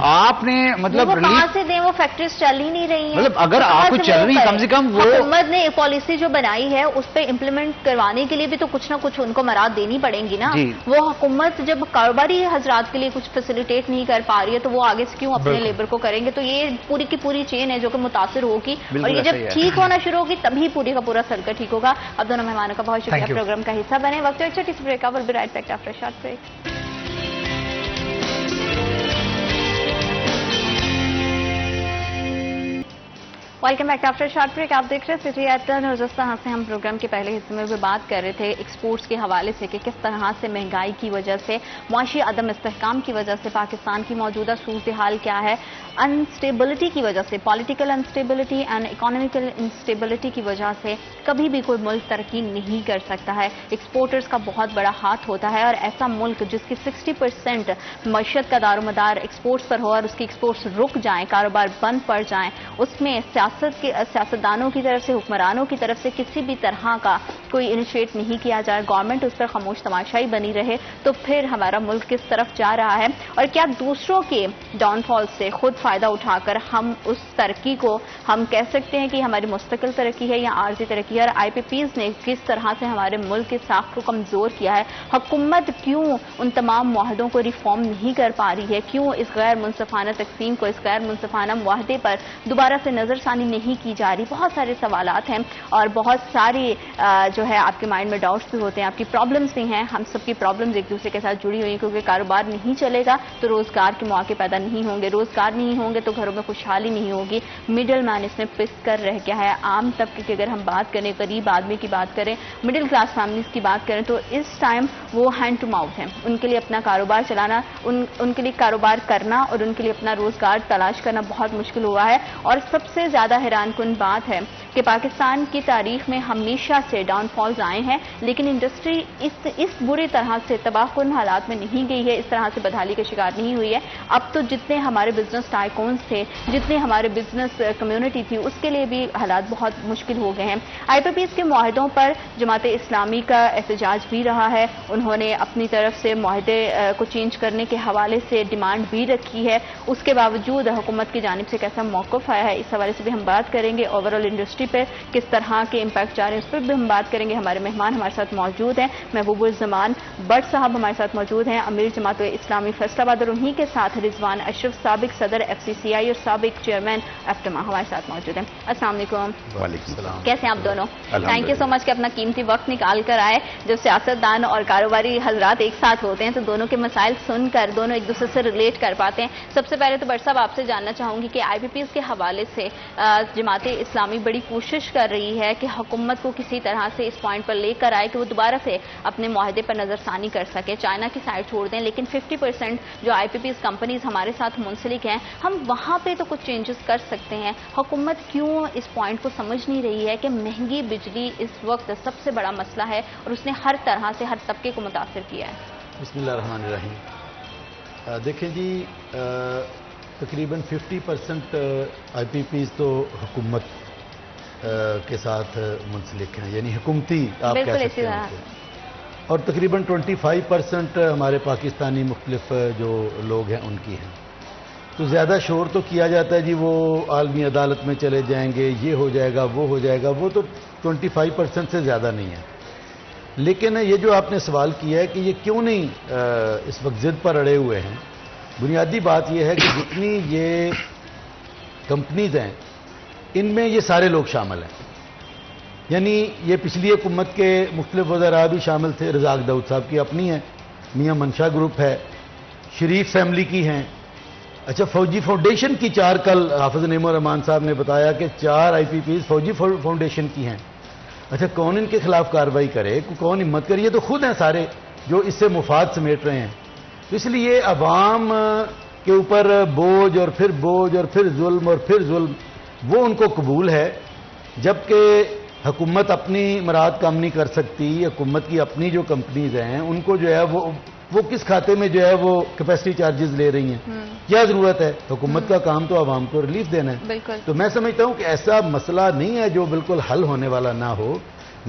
[SPEAKER 4] آپ نے مطلب
[SPEAKER 2] کہاں سے دیں, وہ فیکٹریز چل ہی نہیں رہی ہیں.
[SPEAKER 4] مطلب اگر آپ کو چل رہی کم سے کم وہ
[SPEAKER 2] حکومت نے پالیسی جو بنائی ہے اس پہ امپلیمنٹ کروانے کے لیے بھی تو کچھ نہ کچھ ان کو مراد دینی پڑیں گی نا. وہ حکومت جب کاروباری حضرات کے لیے کچھ فیسیلیٹیٹ نہیں کر پا رہی ہے تو وہ آگے سے کیوں اپنے لیبر کو کریں گے. تو یہ پوری کی پوری چین ہے جو کہ متاثر ہوگی, اور یہ جب ٹھیک ہونا شروع ہوگی تبھی پوری کا پورا سرکٹ ٹھیک ہوگا. اب دونوں مہمانوں کا بہت شکریہ پروگرام کا حصہ بنے. وقت ایک چھوٹی سی break, will be right back after short break. Welcome back after short break. آپ دیکھ رہے ہیں سٹی ایٹ 10, اور جس طرح سے ہم پروگرام کے پہلے حصے میں بھی بات کر رہے تھے ایکسپورٹس کے حوالے سے کہ کس طرح سے مہنگائی کی وجہ سے, معاشی عدم استحکام کی وجہ سے پاکستان کی موجودہ صورتحال کیا ہے, انسٹیبلٹی کی وجہ سے, political instability and economical instability کی وجہ سے کبھی بھی کوئی ملک ترقی نہیں کر سکتا ہے. ایکسپورٹرز کا بہت بڑا ہاتھ ہوتا ہے, اور ایسا ملک جس کی 60% معیشت کا دار و مدار ایکسپورٹس پر ہو اور اس کی ایکسپورٹس رک جائیں, کاروبار بند پڑ جائیں, اس میں سیاستدانوں کی طرف سے, حکمرانوں کی طرف سے کسی بھی طرح کا کوئی انیشیٹ نہیں کیا جائے, گورنمنٹ اس پر خاموش تماشائی بنی رہے, تو پھر ہمارا ملک کس طرف جا رہا ہے. اور کیا دوسروں کے ڈاؤن فال سے خود فائدہ اٹھا کر ہم اس ترقی کو ہم کہہ سکتے ہیں کہ ہماری مستقل ترقی ہے یا عارضی ترقی ہے. اور آئی پی پیز نے کس طرح سے ہمارے ملک کی ساخت کو کمزور کیا ہے, حکومت کیوں ان تمام معاہدوں کو ریفارم نہیں کر پا رہی ہے, کیوں اس غیر منصفانہ تقسیم کو, اس غیر منصفانہ معاہدے پر دوبارہ سے نظر ثانی نہیں کی جا رہی. بہت سارے سوالات ہیں اور بہت ساری جو ہے آپ کے مائنڈ میں ڈاؤٹس بھی ہوتے ہیں, آپ کی پرابلمس بھی ہیں. ہم سب کی پرابلمس ایک دوسرے کے ساتھ جڑی ہوئی ہیں, کیونکہ کاروبار نہیں چلے گا تو روزگار کے مواقع پیدا نہیں ہوں گے, روزگار نہیں ہوں گے تو گھروں میں خوشحالی نہیں ہوگی. مڈل مین اس میں پس کر رہ گیا ہے. عام طبقے کی اگر ہم بات کریں, غریب آدمی کی بات کریں, مڈل کلاس فیملیز کی بات کریں, تو اس ٹائم وہ ہینڈ ٹو ماؤتھ ہیں. ان کے لیے اپنا کاروبار چلانا, ان کے لیے کاروبار کرنا اور ان کے لیے اپنا روزگار تلاش کرنا بہت مشکل ہوا ہے. اور سب سے زیادہ حیران کن بات ہے کہ پاکستان کی تاریخ میں ہمیشہ سے ڈاؤن فالز آئے ہیں, لیکن انڈسٹری اس بری طرح سے تباہ کن حالات میں نہیں گئی ہے, اس طرح سے بدحالی کا شکار نہیں ہوئی ہے. اب تو جتنے ہمارے بزنس ٹائکونز تھے, جتنے ہمارے بزنس کمیونٹی تھی, اس کے لیے بھی حالات بہت مشکل ہو گئے ہیں. آئی پی پیز کے معاہدوں پر جماعت اسلامی کا احتجاج بھی رہا ہے. انہوں نے اپنی طرف سے معاہدے کو چینج کرنے کے حوالے سے ڈیمانڈ بھی رکھی ہے. اس کے باوجود حکومت کی جانب سے کیسا موقف آیا ہے, اس حوالے سے بھی ہم بات کریں گے. اوور آل انڈسٹری پر کس طرح کے امپیکٹ جا رہے ہیں اس پر بھی ہم بات کریں گے. ہمارے مہمان ہمارے ساتھ موجود ہیں, محبوب الزمان بٹ صاحب ہمارے ساتھ موجود ہیں, امیر جماعت اسلامی فیصل آباد, اور انہی کے ساتھ رضوان اشرف, سابق صدر ایف سی سی آئی اور سابق چیئرمین ایفٹما ہمارے ساتھ موجود ہیں. السلام علیکم.
[SPEAKER 4] وعلیکم السلام.
[SPEAKER 2] کیسے ہیں آپ دونوں؟ تھینک یو سو مچ کہ اپنا قیمتی وقت نکال کر آئے. جب سیاستدان اور کاروباری حضرات ایک ساتھ ہوتے ہیں تو دونوں کے مسائل سن کر دونوں ایک دوسرے سے ریلیٹ کر پاتے ہیں. سب سے پہلے تو بٹ صاحب آپ سے جاننا چاہوں گی کہ آئی پی پیز کے حوالے سے جماعت اسلامی بڑی کوشش کر رہی ہے کہ حکومت کو کسی طرح سے اس پوائنٹ پر لے کر آئے کہ وہ دوبارہ سے اپنے معاہدے پر نظر ثانی کر سکے. چائنا کی سائڈ چھوڑ دیں, لیکن 50% جو آئی پی پیز کمپنیز ہمارے ساتھ منسلک ہیں, ہم وہاں پہ تو کچھ چینجز کر سکتے ہیں. حکومت کیوں اس پوائنٹ کو سمجھ نہیں رہی ہے کہ مہنگی بجلی اس وقت سب سے بڑا مسئلہ ہے اور اس نے ہر طرح سے ہر طبقے کو متاثر کیا ہے؟
[SPEAKER 5] بسم اللہ الرحمن الرحیم. دیکھیں جی, تقریباً 50% آئی پی پیز تو حکومت کے ساتھ منسلک ہیں, یعنی حکومتی آپ کہہ سکتے ہیں, اور تقریباً 25% ہمارے پاکستانی مختلف جو لوگ ہیں ان کی ہیں. تو زیادہ شور تو کیا جاتا ہے جی وہ عالمی عدالت میں چلے جائیں گے, یہ ہو جائے گا, وہ ہو جائے گا. وہ تو 25% سے زیادہ نہیں ہے. لیکن یہ جو آپ نے سوال کیا ہے کہ یہ کیوں نہیں اس وقت ضد پر اڑے ہوئے ہیں، بنیادی بات یہ ہے کہ جتنی یہ کمپنیز ہیں ان میں یہ سارے لوگ شامل ہیں. یعنی یہ پچھلی حکومت کے مختلف وزراء بھی شامل تھے. رزاق داؤد صاحب کی اپنی ہے، میاں منشا گروپ ہے، شریف فیملی کی ہیں. اچھا، فوجی فاؤنڈیشن کی 4 کل حافظ نعیم الرحمان صاحب نے بتایا کہ 4 IPPs فوجی فاؤنڈیشن کی ہیں. اچھا، کون ان کے خلاف کارروائی کرے، کون ہمت کرے؟ یہ تو خود ہیں سارے جو اس سے مفاد سمیٹ رہے ہیں. تو اس لیے عوام کے اوپر بوجھ اور پھر بوجھ اور پھر ظلم اور پھر ظلم وہ ان کو قبول ہے. جبکہ حکومت اپنی مراد کام نہیں کر سکتی، حکومت کی اپنی جو کمپنیز ہیں ان کو جو ہے وہ کس کھاتے میں جو ہے وہ کیپیسٹی چارجز لے رہی ہیں. کیا ضرورت ہے؟ حکومت کا کام تو عوام کو ریلیف دینا ہے.
[SPEAKER 2] بالکل.
[SPEAKER 5] تو میں سمجھتا ہوں کہ ایسا مسئلہ نہیں ہے جو بالکل حل ہونے والا نہ ہو.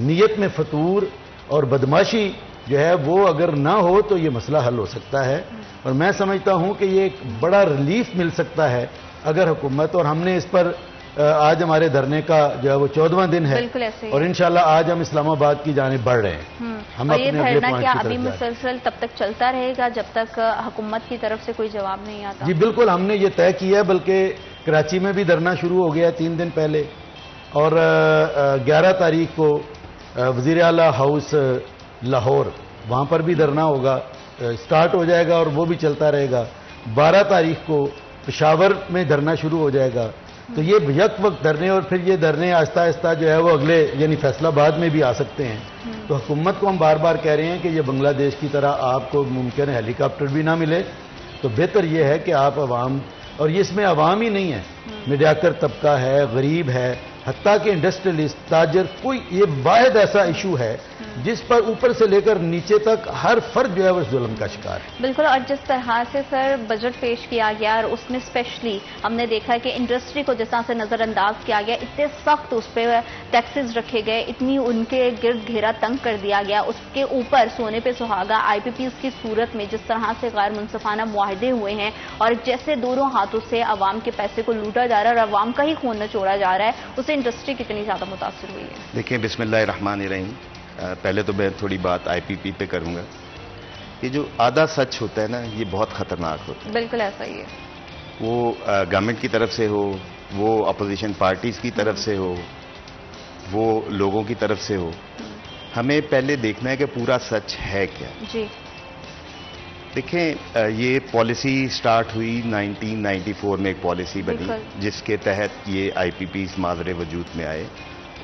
[SPEAKER 5] نیت میں فطور اور بدماشی جو ہے وہ اگر نہ ہو تو یہ مسئلہ حل ہو سکتا ہے. اور میں سمجھتا ہوں کہ یہ ایک بڑا ریلیف مل سکتا ہے اگر حکومت، اور ہم نے اس پر آج ہمارے دھرنے کا جو ہے وہ 14واں دن ہے، اور انشاءاللہ آج ہم اسلام آباد کی جانب بڑھ رہے ہیں. ہم
[SPEAKER 2] اور یہ
[SPEAKER 5] اپنے
[SPEAKER 2] دھرنا کیا ابھی مسلسل تب تک چلتا رہے گا جب تک حکومت کی طرف سے کوئی جواب نہیں آتا؟
[SPEAKER 5] جی بالکل، ہم نے یہ طے کیا ہے. بلکہ کراچی میں بھی دھرنا شروع ہو گیا 3 دن پہلے، اور 11 تاریخ کو وزیر اعلیٰ ہاؤس لاہور وہاں پر بھی دھرنا ہوگا، سٹارٹ ہو جائے گا اور وہ بھی چلتا رہے گا. 12 تاریخ کو پشاور میں دھرنا شروع ہو جائے گا. تو یہ یک وقت دھرنے، اور پھر یہ دھرنے آہستہ آہستہ جو ہے وہ اگلے یعنی فیصلہ آباد میں بھی آ سکتے ہیں. تو حکومت کو ہم بار بار کہہ رہے ہیں کہ یہ بنگلہ دیش کی طرح آپ کو ممکن ہے ہیلی کاپٹر بھی نہ ملے، تو بہتر یہ ہے کہ آپ عوام، اور یہ اس میں عوام ہی نہیں ہے، میڈیاکر طبقہ ہے، غریب ہے، حتیٰ کہ انڈسٹریلسٹ، تاجر، کوئی یہ واحد ایسا ایشو ہے جس پر اوپر سے لے کر نیچے تک ہر فرد جو ہے وہ ظلم کا شکار ہے.
[SPEAKER 2] بالکل. اور جس طرح سے سر بجٹ پیش کیا گیا اور اس میں اسپیشلی ہم نے دیکھا کہ انڈسٹری کو جس طرح سے نظر انداز کیا گیا، اتنے سخت اس پہ ٹیکسز رکھے گئے، اتنی ان کے گرد گھیرا تنگ کر دیا گیا، اس کے اوپر سونے پہ سہاگا IPPs کی صورت میں جس طرح سے غیر منصفانہ معاہدے ہوئے ہیں اور جیسے دونوں ہاتھوں سے عوام کے پیسے کو لوٹا جا رہا ہے اور عوام کا ہی خون نچوڑا جا رہا ہے، اسے انڈسٹری کتنی زیادہ متاثر ہوئی ہے؟
[SPEAKER 6] دیکھیں، بسم اللہ الرحمن الرحیم. پہلے تو میں تھوڑی بات IPP پہ کروں گا. یہ جو آدھا سچ ہوتا ہے نا، یہ بہت خطرناک ہوتا ہے.
[SPEAKER 2] بالکل ایسا ہی ہے.
[SPEAKER 6] وہ گورنمنٹ کی طرف سے ہو، وہ اپوزیشن پارٹیز کی طرف سے ہو، وہ لوگوں کی طرف سے ہو، ہمیں پہلے دیکھنا ہے کہ پورا سچ ہے کیا.
[SPEAKER 2] جی
[SPEAKER 6] دیکھیں، یہ پالیسی سٹارٹ ہوئی 1994 میں، ایک پالیسی بنی جس کے تحت یہ IPPs ماضر وجود میں آئے.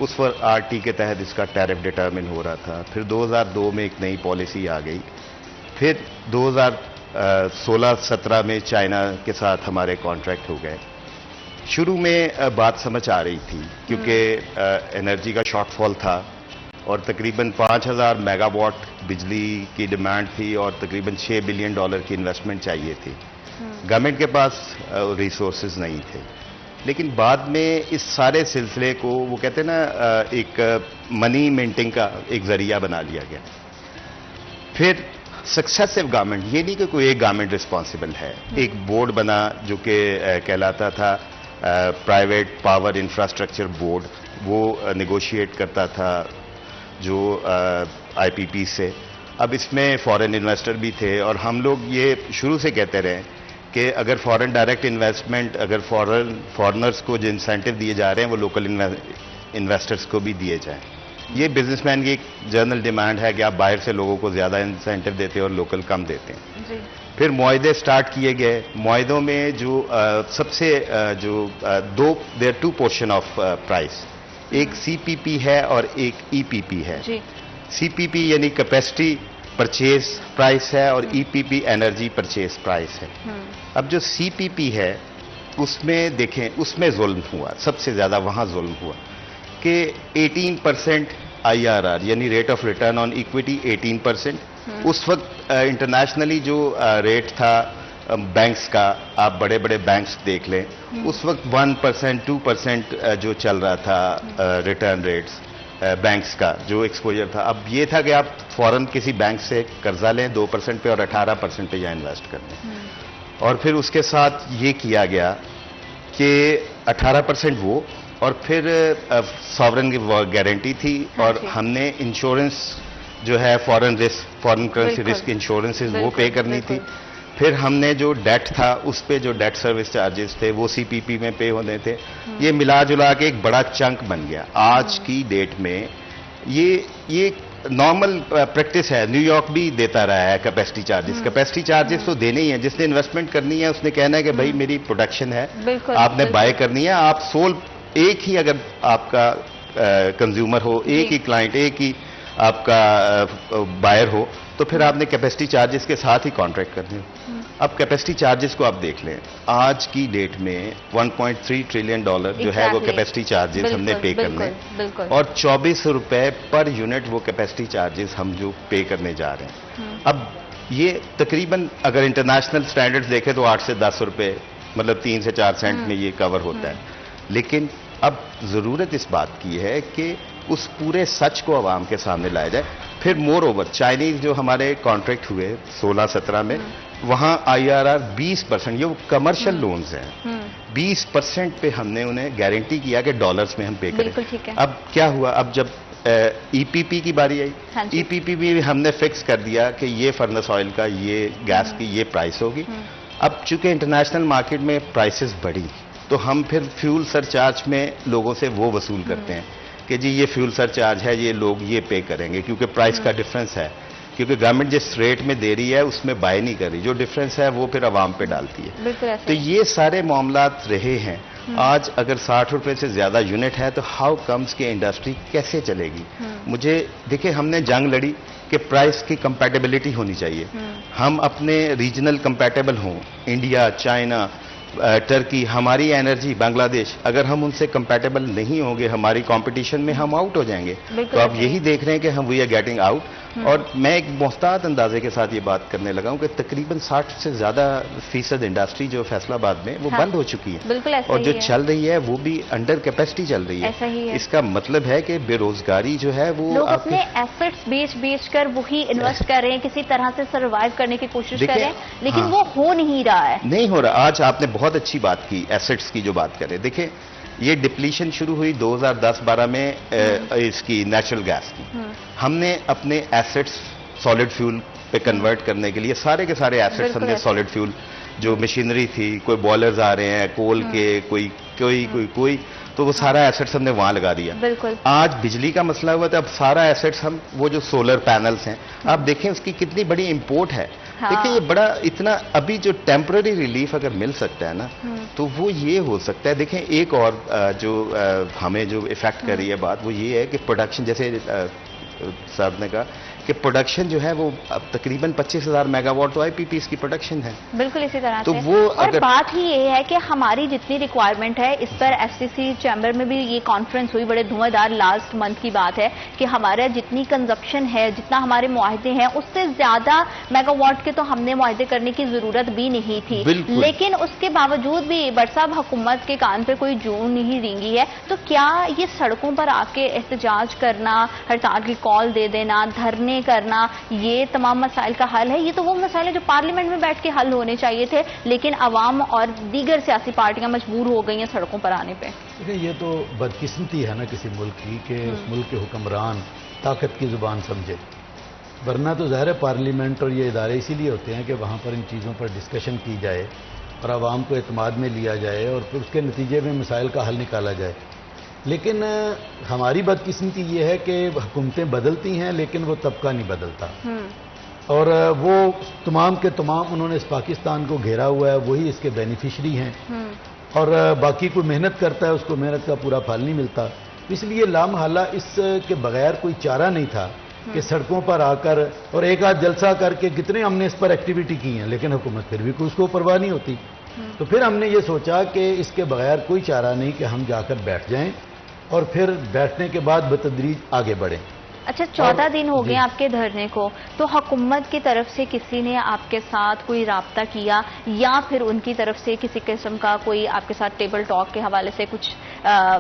[SPEAKER 6] اس پر RT کے تحت اس کا ٹیرف ڈٹرمن ہو رہا تھا. پھر 2002 میں ایک نئی پالیسی آ گئی. پھر 2016-17 میں چائنا کے ساتھ ہمارے کانٹریکٹ ہو گئے. شروع میں بات سمجھ آ رہی تھی کیونکہ انرجی کا شارٹ فال تھا اور تقریباً 5000 میگا واٹ بجلی کی ڈیمانڈ تھی اور تقریباً $6 بلین کی انویسٹمنٹ چاہیے تھی. گورنمنٹ کے پاس ریسورسز نہیں تھے. لیکن بعد میں اس سارے سلسلے کو وہ کہتے ہیں نا ایک منی منٹنگ کا ایک ذریعہ بنا لیا گیا. پھر سکسیسو گورنمنٹ، یہ نہیں کہ کوئی ایک گورنمنٹ رسپانسبل ہے، ایک بورڈ بنا جو کہ کہلاتا تھا پرائیویٹ پاور انفراسٹرکچر بورڈ. وہ نیگوشیٹ کرتا تھا جو IPP سے. اب اس میں فارن انویسٹر بھی تھے اور ہم لوگ یہ شروع سے کہتے رہے کہ اگر فارن ڈائریکٹ انویسٹمنٹ، اگر فارنرز کو جو انسینٹو دیے جا رہے ہیں وہ لوکل انویسٹرز کو بھی دیے جائیں. یہ بزنس مین کی ایک جنرل ڈیمانڈ ہے کہ آپ باہر سے لوگوں کو زیادہ انسینٹو دیتے ہیں اور لوکل کم دیتے ہیں.
[SPEAKER 2] جی.
[SPEAKER 6] پھر معاہدے سٹارٹ کیے گئے. معاہدوں میں جو سب سے جو دیر 2 پورشن آف پرائس، ایک CPP ہے اور ایک EPP ہے.
[SPEAKER 2] جی.
[SPEAKER 6] CPP یعنی کیپیسٹی پرچیز پرائس ہے اور EPP انرجی پرچیز پرائس ہے. اب جو CPP ہے اس میں دیکھیں، اس میں ظلم ہوا، سب سے زیادہ وہاں ظلم ہوا کہ 18% IRR یعنی rate of return on equity 18%. اس وقت انٹرنیشنلی جو ریٹ تھا بینکس کا، آپ بڑے بڑے بینکس دیکھ لیں، اس وقت 1% 2% جو چل رہا تھا ریٹرن ریٹس بینکس کا جو ایکسپوجر تھا. اب یہ تھا کہ آپ فوراً کسی بینک سے قرضہ لیں 2% پہ اور 18% پہ یہاں انویسٹ کر دیں. اور پھر اس کے ساتھ یہ کیا گیا کہ 18% وہ اور پھر ساورن کی گارنٹی تھی اور
[SPEAKER 2] جی.
[SPEAKER 6] ہم نے انشورنس جو ہے فورن کرنسی
[SPEAKER 2] بالکل.
[SPEAKER 6] رسک انشورنس وہ
[SPEAKER 2] بالکل,
[SPEAKER 6] پے کرنی تھی. پھر ہم نے جو ڈیٹ تھا اس پہ جو ڈیٹ سروس چارجز تھے وہ سی پی پی میں پے ہونے تھے. یہ ملا جلا کے ایک بڑا چنک بن گیا. آج کی ڈیٹ میں یہ نارمل پریکٹس ہے. نیو یارک بھی دیتا رہا ہے کیپیسٹی چارجز. کیپیسٹی چارجز تو دینے ہی ہیں. جس نے انویسٹمنٹ کرنی ہے اس نے کہنا ہے کہ بھائی میری پروڈکشن ہے,
[SPEAKER 2] بالکل,
[SPEAKER 6] آپ نے بائی کرنی ہے. آپ سول ایک ہی اگر آپ کا کنزیومر ہو, ایک ہی کلائنٹ, ایک ہی آپ کا بائر ہو, تو پھر آپ نے کیپیسٹی چارجز کے ساتھ ہی کانٹریکٹ کرنی ہو. اب کیپیسٹی چارجز کو آپ دیکھ لیں. آج کی ڈیٹ میں $1.3 ٹریلین جو ہے وہ کیپیسٹی چارجز ہم نے پے کرنے, اور 24 روپے پر یونٹ وہ کیپیسٹی چارجز ہم جو پے کرنے جا رہے ہیں. اب یہ تقریباً اگر انٹرنیشنل سٹینڈرڈز دیکھیں تو 8 سے 10 روپے, مطلب 3 سے 4 سینٹ میں یہ کور ہوتا ہے. لیکن اب ضرورت اس بات کی ہے کہ اس پورے سچ کو عوام کے سامنے لایا جائے. پھر مور اوور چائنیز جو ہمارے کانٹریکٹ ہوئے 16-17 میں, وہاں آئی آر آر 20%, یہ کمرشل لونز ہیں, 20% پہ ہم نے انہیں گارنٹی کیا کہ ڈالرز میں ہم پے کریں. اب کیا ہوا, اب جب ای پی پی کی باری آئی, ای پی پی بھی ہم نے فکس کر دیا کہ یہ فرنس آئل کا, یہ گیس کی یہ پرائس ہوگی. اب چونکہ انٹرنیشنل مارکیٹ میں پرائسز بڑھی تو ہم پھر فیول سر چارج میں لوگوں سے وہ وصول کرتے ہیں کہ جی یہ فیول سر چارج ہے, یہ لوگ یہ پے کریں گے, کیونکہ پرائس کا ڈفرنس ہے. کیونکہ گورنمنٹ جس ریٹ میں دے رہی ہے اس میں بائی نہیں کر رہی, جو ڈفرنس ہے وہ پھر عوام پہ ڈالتی ہے. تو یہ سارے معاملات رہے ہیں. آج اگر 60 روپے سے زیادہ یونٹ ہے تو ہاؤ کمز کہ انڈسٹری کیسے چلے گی. مجھے دیکھیں, ہم نے جنگ لڑی کہ پرائس کی کمپیٹیبلٹی ہونی چاہیے. ہم اپنے ریجنل کمپیٹیبل ہوں, انڈیا, چائنا, ٹرکی, ہماری انرجی, بنگلہ دیش, اگر ہم ان سے کمپیٹیبل نہیں ہوں گے ہماری کمپٹیشن میں, ہم آؤٹ ہو جائیں گے. تو اب یہی دیکھ رہے ہیں کہ ہم وی آر گیٹنگ آؤٹ. اور میں ایک محتاط اندازے کے ساتھ یہ بات کرنے لگا ہوں کہ تقریباً 60 سے زیادہ فیصد انڈسٹری جو فیصلہ آباد میں وہ بند ہو چکی ہے, اور جو چل رہی ہے وہ بھی انڈر کیپیسٹی چل رہی ہے. اس کا مطلب ہے کہ بے روزگاری جو ہے وہ
[SPEAKER 2] لوگ اپنے ایسٹس بیچ کر وہی انویسٹ کر رہے ہیں, کسی طرح سے سروائیو کرنے کی کوشش کر رہے ہیں, لیکن وہ ہو نہیں رہا ہے.
[SPEAKER 6] نہیں ہو رہا. آج آپ نے بہت اچھی بات کی, ایسٹس کی جو بات کریں. دیکھیں یہ ڈپلیشن شروع ہوئی 2010-12 میں اس کی نیچرل گیس کی. ہم نے اپنے ایسٹس سالڈ فیول پہ کنورٹ کرنے کے لیے سارے کے سارے ایسٹس ہم نے سالڈ فیول, جو مشینری تھی, کوئی بوائلرز آ رہے ہیں کول کے, کوئی تو وہ سارا ایسٹس ہم نے وہاں لگا دیا. آج بجلی کا مسئلہ ہوا تو اب سارا ایسٹس ہم, وہ جو سولر پینلز ہیں آپ دیکھیں اس کی کتنی بڑی امپورٹ ہے. دیکھیں یہ بڑا اتنا, ابھی جو ٹیمپرری ریلیف اگر مل سکتا ہے نا تو وہ یہ ہو سکتا ہے. دیکھیں ایک اور جو ہمیں جو افیکٹ کر رہی ہے بات, وہ یہ ہے کہ پروڈکشن, جیسے صاحب نے کہا کہ پروڈکشن جو ہے وہ اب تقریباً 25,000 میگا واٹ تو آئی پی پیز کی پروڈکشن ہے.
[SPEAKER 2] بالکل اسی طرح
[SPEAKER 6] تو
[SPEAKER 2] سے.
[SPEAKER 6] وہ
[SPEAKER 2] اور بات ہی یہ ہے کہ ہماری جتنی ریکوائرمنٹ ہے, اس پر ایف سی سی چیمبر میں بھی یہ کانفرنس ہوئی, بڑے دھواں دار لاسٹ منتھ کی بات ہے, کہ ہمارا جتنی کنزپشن ہے, جتنا ہمارے معاہدے ہیں, اس سے زیادہ میگا واٹ کے تو ہم نے معاہدے کرنے کی ضرورت بھی نہیں تھی. لیکن اس کے باوجود بھی بٹ صاحب حکومت کے کان پہ کوئی جون نہیں رینگی ہے. تو کیا یہ سڑکوں پر آ کے احتجاج کرنا, ہڑتال کی کال دے دینا, دھرنے کرنا, یہ تمام مسائل کا حل ہے؟ یہ تو وہ مسائل ہیں جو پارلیمنٹ میں بیٹھ کے حل ہونے چاہیے تھے, لیکن عوام اور دیگر سیاسی پارٹیاں مجبور ہو گئی ہیں سڑکوں پر آنے پہ.
[SPEAKER 5] دیکھیں یہ تو بدقسمتی ہے نا کسی ملک کی کہ اس ملک کے حکمران طاقت کی زبان سمجھے. ورنہ تو ظاہر ہے پارلیمنٹ اور یہ ادارے اسی لیے ہوتے ہیں کہ وہاں پر ان چیزوں پر ڈسکشن کی جائے اور عوام کو اعتماد میں لیا جائے اور پھر اس کے نتیجے میں مسائل کا حل نکالا جائے. لیکن ہماری بدقسمتی یہ ہے کہ حکومتیں بدلتی ہیں لیکن وہ طبقہ نہیں بدلتا, اور وہ تمام کے تمام انہوں نے اس پاکستان کو گھیرا ہوا ہے, وہی اس کے بینیفیشری ہیں, اور باقی کوئی محنت کرتا ہے اس کو محنت کا پورا پھل نہیں ملتا. اس لیے لامحالہ اس کے بغیر کوئی چارہ نہیں تھا کہ سڑکوں پر آ کر اور ایک آدھ جلسہ کر کے کتنے ہم نے اس پر ایکٹیویٹی کی ہیں, لیکن حکومت پھر بھی کوئی اس کو پرواہ نہیں ہوتی. تو پھر ہم نے یہ سوچا کہ اس کے بغیر کوئی چارہ نہیں کہ ہم جا کر بیٹھ جائیں اور پھر بیٹھنے کے بعد بتدریج آگے بڑھیں.
[SPEAKER 2] اچھا 14 دن ہو گئے آپ کے دھرنے کو, تو حکومت کی طرف سے کسی نے آپ کے ساتھ کوئی رابطہ کیا, یا پھر ان کی طرف سے کسی قسم کا کوئی آپ کے ساتھ ٹیبل ٹاک کے حوالے سے کچھ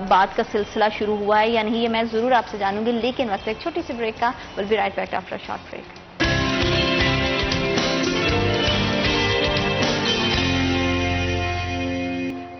[SPEAKER 2] بات کا سلسلہ شروع ہوا ہے یا نہیں, یہ میں ضرور آپ سے جانوں گی. لیکن وقت ایک چھوٹی سی بریک کا, will be right back after short break.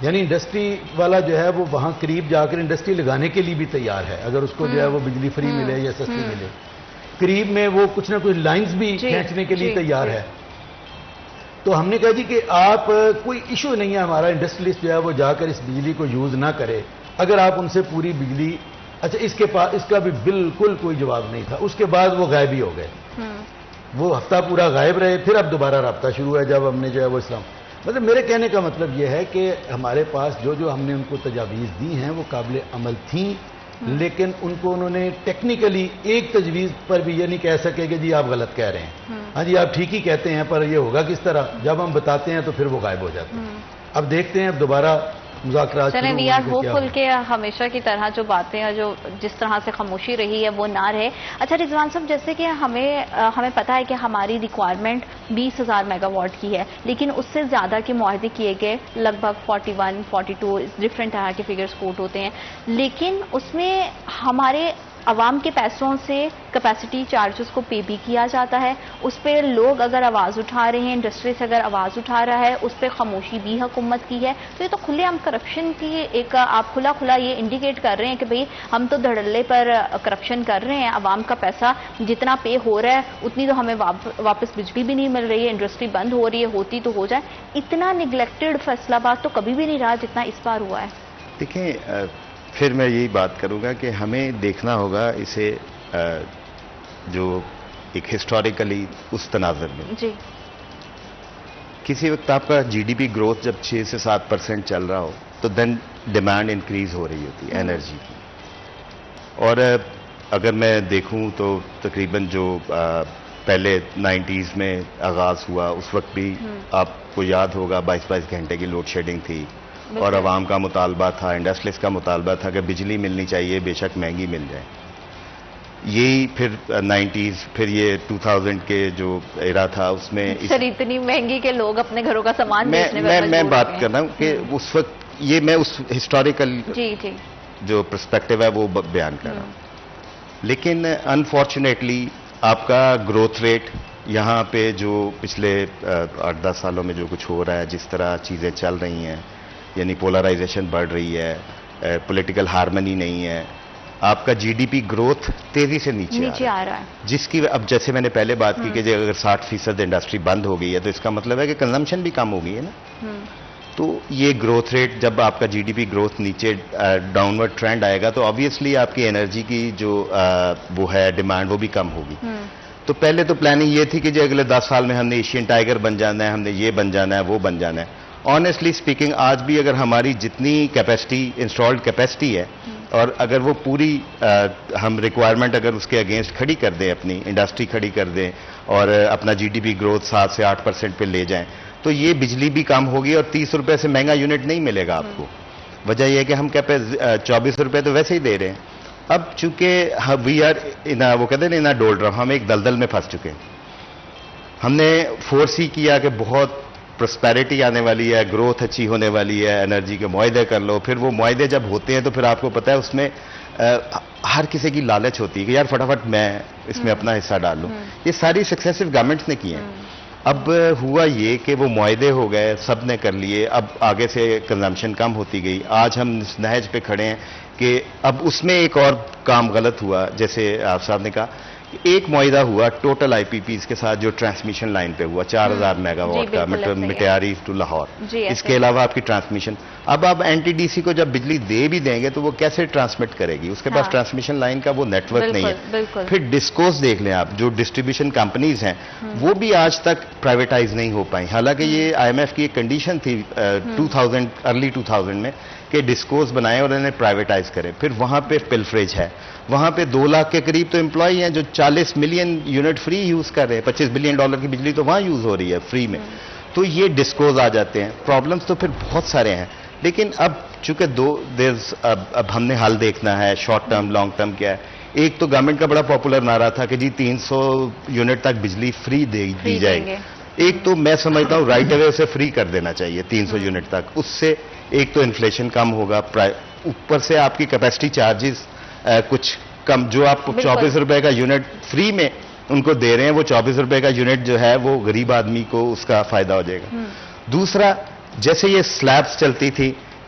[SPEAKER 5] یعنی انڈسٹری والا جو ہے وہ وہاں قریب جا کر انڈسٹری لگانے کے لیے بھی تیار ہے، اگر اس کو جو ہے وہ بجلی فری ملے یا سستی ملے، قریب میں وہ کچھ نہ کچھ لائنز بھی کھینچنے کے لیے تیار ہے۔ تو ہم نے کہا جی کہ آپ کوئی ایشو نہیں ہے ہمارا، انڈسٹریلسٹ جو ہے وہ جا کر اس بجلی کو یوز نہ کرے، اگر آپ ان سے پوری بجلی۔ اچھا اس کا بھی بالکل کوئی جواب نہیں تھا، اس کے بعد وہ غائب ہی ہو گئے، وہ ہفتہ پورا غائب رہے، پھر اب دوبارہ رابطہ شروع ہے جب ہم نے جو ہے وہ اسلام۔ مطلب میرے کہنے کا مطلب یہ ہے کہ ہمارے پاس جو ہم نے ان کو تجاویز دی ہیں وہ قابل عمل تھیں، لیکن ان کو انہوں نے ٹیکنیکلی ایک تجویز پر بھی یہ نہیں کہہ سکے کہ جی آپ غلط کہہ رہے ہیں، ہاں جی آپ ٹھیک ہی کہتے ہیں، پر یہ ہوگا کس طرح؟ جب ہم بتاتے ہیں تو پھر وہ غائب ہو جاتے ہیں۔ اب دیکھتے ہیں اب دوبارہ مذاکرات
[SPEAKER 2] چلیں وی آر ہوپ فل کہ ہمیشہ کی طرح جو باتیں ہیں، جو جس طرح سے خاموشی رہی ہے وہ نہ رہے۔ اچھا رضوان صاحب، جیسے کہ ہمیں پتا ہے کہ ہماری ریکوائرمنٹ 20,000 میگا واٹ کی ہے، لیکن اس سے زیادہ کے معاہدے کیے گئے، لگ بھگ 41 42 ڈفرینٹ طرح کے فگرز کوٹ ہوتے ہیں، لیکن اس میں ہمارے عوام کے پیسوں سے کیپیسٹی چارجز کو پے بھی کیا جاتا ہے، اس پہ لوگ اگر آواز اٹھا رہے ہیں، انڈسٹری سے اگر آواز اٹھا رہا ہے، اس پہ خاموشی بھی حکومت کی ہے، تو یہ تو کھلے عام کرپشن کی ایک آپ کھلا یہ انڈیکیٹ کر رہے ہیں کہ بھئی ہم تو دھڑلے پر کرپشن کر رہے ہیں، عوام کا پیسہ جتنا پے ہو رہا ہے اتنی تو ہمیں واپس بجلی بھی نہیں مل رہی ہے، انڈسٹری بند ہو رہی ہے، ہوتی تو ہو جائے۔ اتنا نگلیکٹڈ فیصلہ بات تو کبھی بھی نہیں رہا جتنا اس بار ہوا ہے۔
[SPEAKER 6] دیکھیں، پھر میں یہی بات کروں گا کہ ہمیں دیکھنا ہوگا اسے جو ایک ہسٹوریکلی اس تناظر میں
[SPEAKER 2] جی،
[SPEAKER 6] کسی وقت آپ کا جی ڈی پی گروتھ جب 6 سے 7% چل رہا ہو تو دین ڈیمانڈ انکریز ہو رہی ہوتی ہے انرجی کی، اور اگر میں دیکھوں تو تقریباً جو پہلے 90s میں آغاز ہوا اس وقت بھی آپ کو یاد ہوگا 22 گھنٹے کی لوڈ شیڈنگ تھی، اور عوام کا مطالبہ تھا، انڈسٹریز کا مطالبہ تھا کہ بجلی ملنی چاہیے، بے شک مہنگی مل جائے۔ یہی پھر 90s، پھر یہ 2000 کے جو ایرا تھا اس میں
[SPEAKER 2] سر اتنی مہنگی کے لوگ اپنے گھروں کا سامان بیچنے پر
[SPEAKER 6] میں بات کر رہا ہوں کہ اس وقت یہ میں اس ہسٹوریکل جو پرسپیکٹو ہے وہ بیان کر رہا ہوں، لیکن انفارچونیٹلی آپ کا گروتھ ریٹ یہاں پہ جو پچھلے 8-10 سالوں میں جو کچھ ہو رہا ہے، جس طرح چیزیں چل رہی ہیں، یعنی پولرائزیشن بڑھ رہی ہے، پولیٹیکل ہارمنی نہیں ہے، آپ کا جی ڈی پی گروتھ تیزی سے نیچے آ رہا ہے، جس کی اب جیسے میں نے پہلے بات کی کہ اگر 60% انڈسٹری بند ہو گئی ہے تو اس کا مطلب ہے کہ کنزمپشن بھی کم ہو گئی ہے نا، تو یہ گروتھ ریٹ جب آپ کا جی ڈی پی گروتھ نیچے ڈاؤنورڈ ٹرینڈ آئے گا تو آبویسلی آپ کی انرجی کی جو وہ ہے ڈیمانڈ وہ بھی کم ہوگی۔ تو پہلے تو پلاننگ یہ تھی کہ جو اگلے 10 سال میں ہم نے ایشین ٹائیگر بن جانا ہے، ہم نے یہ بن جانا ہے، وہ بن جانا ہے۔ آنیسٹلی اسپیکنگ آج بھی اگر ہماری جتنی کیپیسٹی انسٹالڈ کیپیسٹی ہے اور اگر وہ پوری ہم ریکوائرمنٹ اگر اس کے اگینسٹ کھڑی کر دیں، اپنی انڈسٹری کھڑی کر دیں اور اپنا جی ڈی پی گروتھ 7 سے 8% پہ لے جائیں تو یہ بجلی بھی کم ہوگی اور 30 روپے سے مہنگا یونٹ نہیں ملے گا آپ کو۔ وجہ یہ ہے کہ ہم 24 روپے تو ویسے ہی دے رہے ہیں۔ اب چونکہ وی آر وہ کہتے ہیں نا ڈولڈرم، ہم ایک دلدل میں پھنس چکے ہیں۔ ہم نے فورسی کیا کہ بہت پرسپیرٹی آنے والی ہے، گروتھ اچھی ہونے والی ہے، انرجی کے معاہدے کر لو، پھر وہ معاہدے جب ہوتے ہیں تو پھر آپ کو پتہ ہے اس میں ہر کسی کی لالچ ہوتی ہے کہ یار فٹافٹ میں اس میں اپنا حصہ ڈال لوں۔ یہ ساری سکسیسو گورنمنٹس نے کی ہیں۔ اب ہوا یہ کہ وہ معاہدے ہو گئے، سب نے کر لیے، اب آگے سے کنزمپشن کم ہوتی گئی۔ آج ہم اس نہج پہ کھڑے ہیں کہ اب اس میں ایک اور کام غلط ہوا، جیسے آپ صاحب نے کہا ایک معاہدہ ہوا ٹوٹل آئی پی پیز کے ساتھ جو ٹرانسمیشن لائن پہ ہوا 4000 میگا واٹ کا، مٹیاری ٹو لاہور، اس کے علاوہ آپ کی ٹرانسمیشن۔ اب آپ این ٹی ڈی سی کو جب بجلی دے بھی دیں گے تو وہ کیسے ٹرانسمٹ کرے گی؟ اس کے پاس ٹرانسمیشن لائن کا وہ نیٹ ورک نہیں ہے۔ پھر ڈسکوز دیکھ لیں آپ، جو ڈسٹریبیوشن کمپنیز ہیں وہ بھی آج تک پرائیویٹائز نہیں ہو پائیں، حالانکہ یہ آئی ایم ایف کی ایک کنڈیشن تھی 2000 ارلی 2000 میں کہ ڈسکوز بنائیں اور انہیں پرائیویٹائز کریں۔ پھر وہاں پہ پلفریج ہے، وہاں پہ 2 لاکھ کے قریب تو امپلائی ہیں جو 40 ملین یونٹ فری یوز کر رہے ہیں، $25 بلین کی بجلی تو وہاں یوز ہو رہی ہے فری میں۔ تو یہ ڈسکوز آ جاتے ہیں، پرابلمس تو پھر بہت سارے ہیں، لیکن اب چونکہ اب ہم نے حل دیکھنا ہے، شارٹ ٹرم لانگ ٹرم کیا ہے۔ ایک تو گورنمنٹ کا بڑا پاپولر نعرہ تھا کہ جی 300 یونٹ تک بجلی فری دی جائے گی۔ ایک تو میں سمجھتا ہوں رائٹ اوے اسے فری کر دینا چاہیے 300 یونٹ تک، اس سے ایک تو انفلیشن کم ہوگا، اوپر سے آپ کی کیپیسٹی چارجز کچھ کم، جو آپ 24 روپے کا یونٹ فری میں ان کو دے رہے ہیں وہ 24 روپے کا یونٹ جو ہے وہ غریب آدمی کو اس کا فائدہ ہو جائے گا۔ دوسرا، جیسے یہ سلیبس چلتی تھی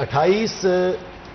[SPEAKER 5] 28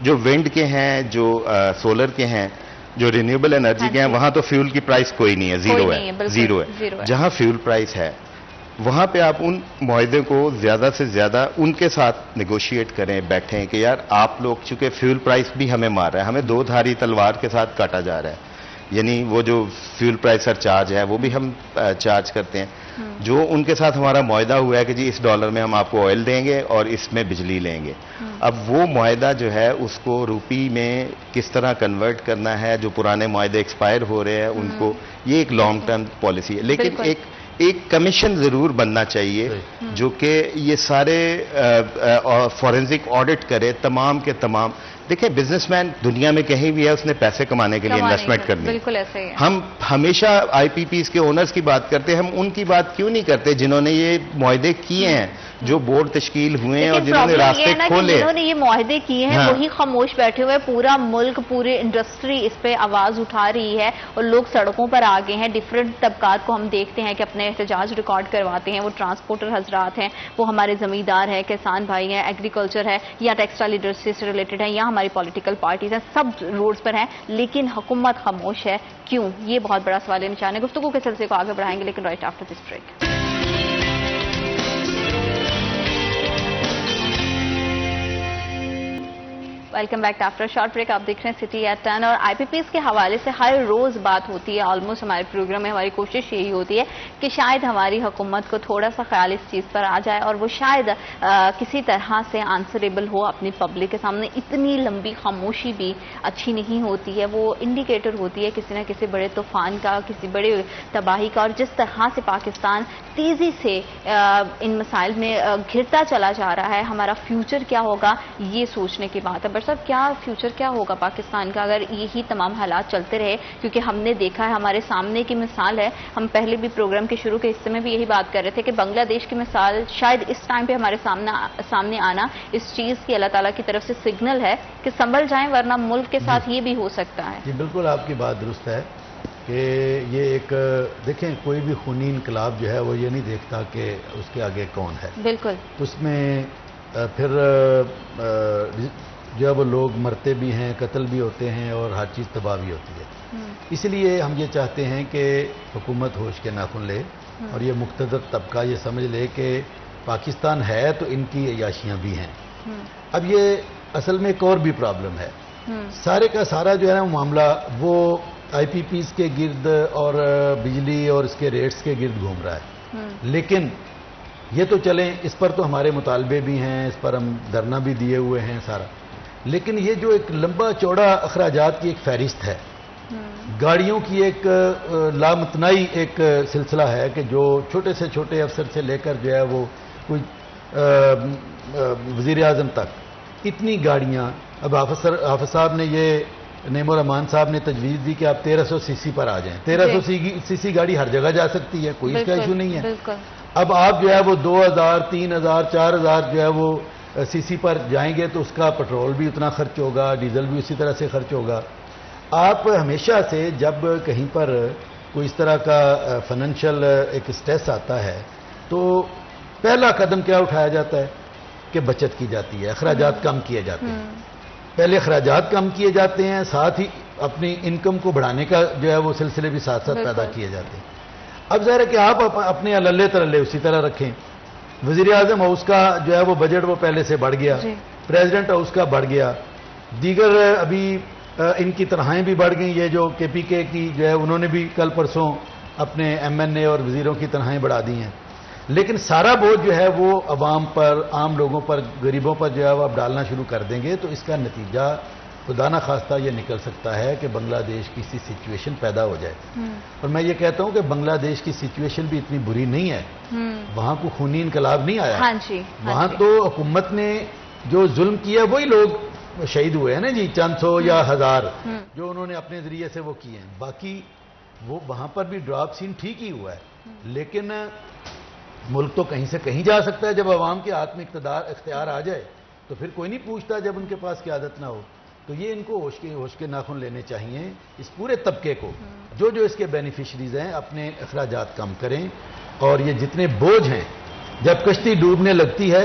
[SPEAKER 6] جو ونڈ کے ہیں, جو سولر کے ہیں, جو رینیوبل انرجی کے ہیں, وہاں تو فیول کی پرائس کوئی نہیں ہے, زیرو ہے. جہاں فیول پرائس ہے وہاں پہ آپ ان معاہدے کو زیادہ سے زیادہ ان کے ساتھ نیگوشیٹ کریں, بیٹھیں کہ یار آپ لوگ چونکہ فیول پرائس بھی ہمیں مار رہا ہے, ہمیں دو دھاری تلوار کے ساتھ کاٹا جا رہا ہے. یعنی وہ جو فیول پرائس سر چارج ہے وہ بھی ہم چارج کرتے ہیں. جو ان کے ساتھ ہمارا معاہدہ ہوا ہے کہ جی اس ڈالر میں ہم آپ کو آئل دیں گے اور اس میں بجلی لیں گے, اب وہ معاہدہ جو ہے اس کو روپی میں کس طرح کنورٹ کرنا ہے, جو پرانے معاہدے ایکسپائر ہو رہے ہیں ان کو, یہ ایک لانگ ٹرم پالیسی ہے. لیکن ایک کمیشن ضرور بننا چاہیے جو کہ یہ سارے فورینزک آڈٹ کرے تمام کے تمام. دیکھیں بزنس مین دنیا میں کہیں بھی ہے, اس نے پیسے کمانے کے لیے انویسٹمنٹ کرنی ہے.
[SPEAKER 2] بالکل ایسے ہی.
[SPEAKER 6] ہم ہمیشہ آئی پی پیز کے اونرز کی بات کرتے ہیں, ہم ان کی بات کیوں نہیں کرتے جنہوں نے یہ معاہدے کیے ہیں, جو بورڈ تشکیل ہوئے ہیں اور جنہوں نے راستے کھولے,
[SPEAKER 2] جنہوں نے یہ معاہدے کیے ہیں وہی خاموش بیٹھے ہوئے. پورا ملک, پوری انڈسٹری اس پہ آواز اٹھا رہی ہے اور لوگ سڑکوں پر آ گئے ہیں. ڈفرینٹ طبقات کو ہم دیکھتے ہیں کہ اپنے احتجاج ریکارڈ کرواتے ہیں. وہ ٹرانسپورٹر حضرات ہیں, وہ ہمارے زمیندار ہیں, کسان بھائی ہیں, ایگریکلچر ہے یا ٹیکسٹائل انڈسٹری سے ریلیٹڈ ہیں یا ہماری پولیٹیکل پارٹیز ہیں, سب روڈز پر ہیں. لیکن حکومت خاموش ہے, کیوں؟ یہ بہت بڑا سوال نشان ہے. گفتگو کے سلسلے کو آگے بڑھائیں گے لیکن right after this break. Welcome back after short break. آپ دیکھ رہے ہیں سٹی ایٹ 10 اور آئی پی پیز کے حوالے سے ہر روز بات ہوتی ہے. آلموسٹ ہمارے پروگرام میں ہماری کوشش یہی ہوتی ہے کہ شاید ہماری حکومت کو تھوڑا سا خیال اس چیز پر آ جائے اور وہ شاید کسی طرح سے آنسریبل ہو اپنی پبلک کے سامنے. اتنی لمبی خاموشی بھی اچھی نہیں ہوتی ہے, وہ انڈیکیٹر ہوتی ہے کسی نہ کسی بڑے طوفان کا, کسی بڑے تباہی کا. اور جس طرح سے پاکستان تیزی سے ان مسائل میں گھرتا چلا جا رہا ہے, ہمارا فیوچر کیا ہوگا یہ سوچنے کی بات ہے. صاحب کیا فیوچر کیا ہوگا پاکستان کا اگر یہی تمام حالات چلتے رہے؟ کیونکہ ہم نے دیکھا ہے, ہمارے سامنے کی مثال ہے. ہم پہلے بھی پروگرام کے شروع کے حصے میں بھی یہی بات کر رہے تھے کہ بنگلہ دیش کی مثال شاید اس ٹائم پہ ہمارے سامنے آنا اس چیز کی اللہ تعالیٰ کی طرف سے سگنل ہے کہ سنبھل جائیں ورنہ ملک کے ساتھ یہ بھی ہو سکتا ہے.
[SPEAKER 5] جی بالکل آپ کی بات درست ہے کہ یہ ایک دیکھیں کوئی بھی خونی انقلاب جو ہے وہ یہ نہیں دیکھتا کہ اس کے آگے کون ہے.
[SPEAKER 2] بالکل.
[SPEAKER 5] اس میں پھر جو ہے وہ لوگ مرتے بھی ہیں, قتل بھی ہوتے ہیں اور ہر چیز تباہ بھی ہوتی ہے. اس لیے ہم یہ چاہتے ہیں کہ حکومت ہوش کے ناخن لے اور یہ مقتدر طبقہ یہ سمجھ لے کہ پاکستان ہے تو ان کی عیاشیاں بھی ہیں. اب یہ اصل میں ایک اور بھی پرابلم ہے. سارے کا سارا جو ہے نا معاملہ وہ آئی پی پیز کے گرد اور بجلی اور اس کے ریٹس کے گرد گھوم رہا ہے. لیکن یہ تو چلیں, اس پر تو ہمارے مطالبے بھی ہیں, اس پر ہم دھرنا بھی دیے ہوئے ہیں سارا. لیکن یہ جو ایک لمبا چوڑا اخراجات کی ایک فہرست ہے, گاڑیوں کی ایک لامتناہی ایک سلسلہ ہے کہ جو چھوٹے سے چھوٹے افسر سے لے کر جو ہے وہ کوئی وزیر اعظم تک اتنی گاڑیاں. اب حافظ صاحب نے یہ نعیم الرحمان صاحب نے تجویز دی کہ آپ 1300 سی سی پر آ جائیں. 1300 سی سی گاڑی ہر جگہ جا سکتی ہے, کوئی اس کا ایشو نہیں ہے. اب آپ جو ہے وہ 2000 3000 4000 جو ہے وہ سی سی پر جائیں گے تو اس کا پٹرول بھی اتنا خرچ ہوگا, ڈیزل بھی اسی طرح سے خرچ ہوگا. آپ ہمیشہ سے جب کہیں پر کوئی اس طرح کا فائنینشیل ایک سٹریس آتا ہے تو پہلا قدم کیا اٹھایا جاتا ہے کہ بچت کی جاتی ہے, اخراجات کم کیے جاتے ہیں. پہلے اخراجات کم کیے جاتے ہیں, ساتھ ہی اپنی انکم کو بڑھانے کا جو ہے وہ سلسلے بھی ساتھ ساتھ پیدا کیے جاتے ہیں. اب ظاہر ہے کہ آپ اپنے اللے ترلے اسی طرح رکھیں. وزیر اعظم ہاؤس کا جو ہے وہ بجٹ وہ پہلے سے بڑھ گیا, پریزیڈنٹ ہاؤس کا بڑھ گیا, دیگر ابھی ان کی تنخواہیں بھی بڑھ گئیں. یہ جو کے پی کے کی جو ہے انہوں نے بھی کل پرسوں اپنے ایم این اے اور وزیروں کی تنخواہیں بڑھا دی ہیں. لیکن سارا بوجھ جو ہے وہ عوام پر, عام لوگوں پر, غریبوں پر جو ہے وہ اب ڈالنا شروع کر دیں گے تو اس کا نتیجہ خدا نہ خواستہ یہ نکل سکتا ہے کہ بنگلہ دیش کی سی سچویشن پیدا ہو جائے. اور میں یہ کہتا ہوں کہ بنگلہ دیش کی سچویشن بھی اتنی بری نہیں ہے, وہاں کو خونی انقلاب نہیں آیا. وہاں تو حکومت نے جو ظلم کیا وہی لوگ شہید ہوئے ہیں نا جی, چند سو یا ہزار جو انہوں نے اپنے ذریعے سے وہ کیے ہیں. باقی وہ وہاں پر بھی ڈراپ سین ٹھیک ہی ہوا ہے. لیکن ملک تو کہیں سے کہیں جا سکتا ہے. جب عوام کے ہاتھ میں اختیار آ جائے تو پھر کوئی نہیں پوچھتا جب ان کے پاس قیادت نہ ہو. تو یہ ان کو ہوش کے ناخن لینے چاہیے. اس پورے طبقے کو جو اس کے بینیفیشریز ہیں اپنے اخراجات کم کریں. اور یہ جتنے بوجھ ہیں, جب کشتی ڈوبنے لگتی ہے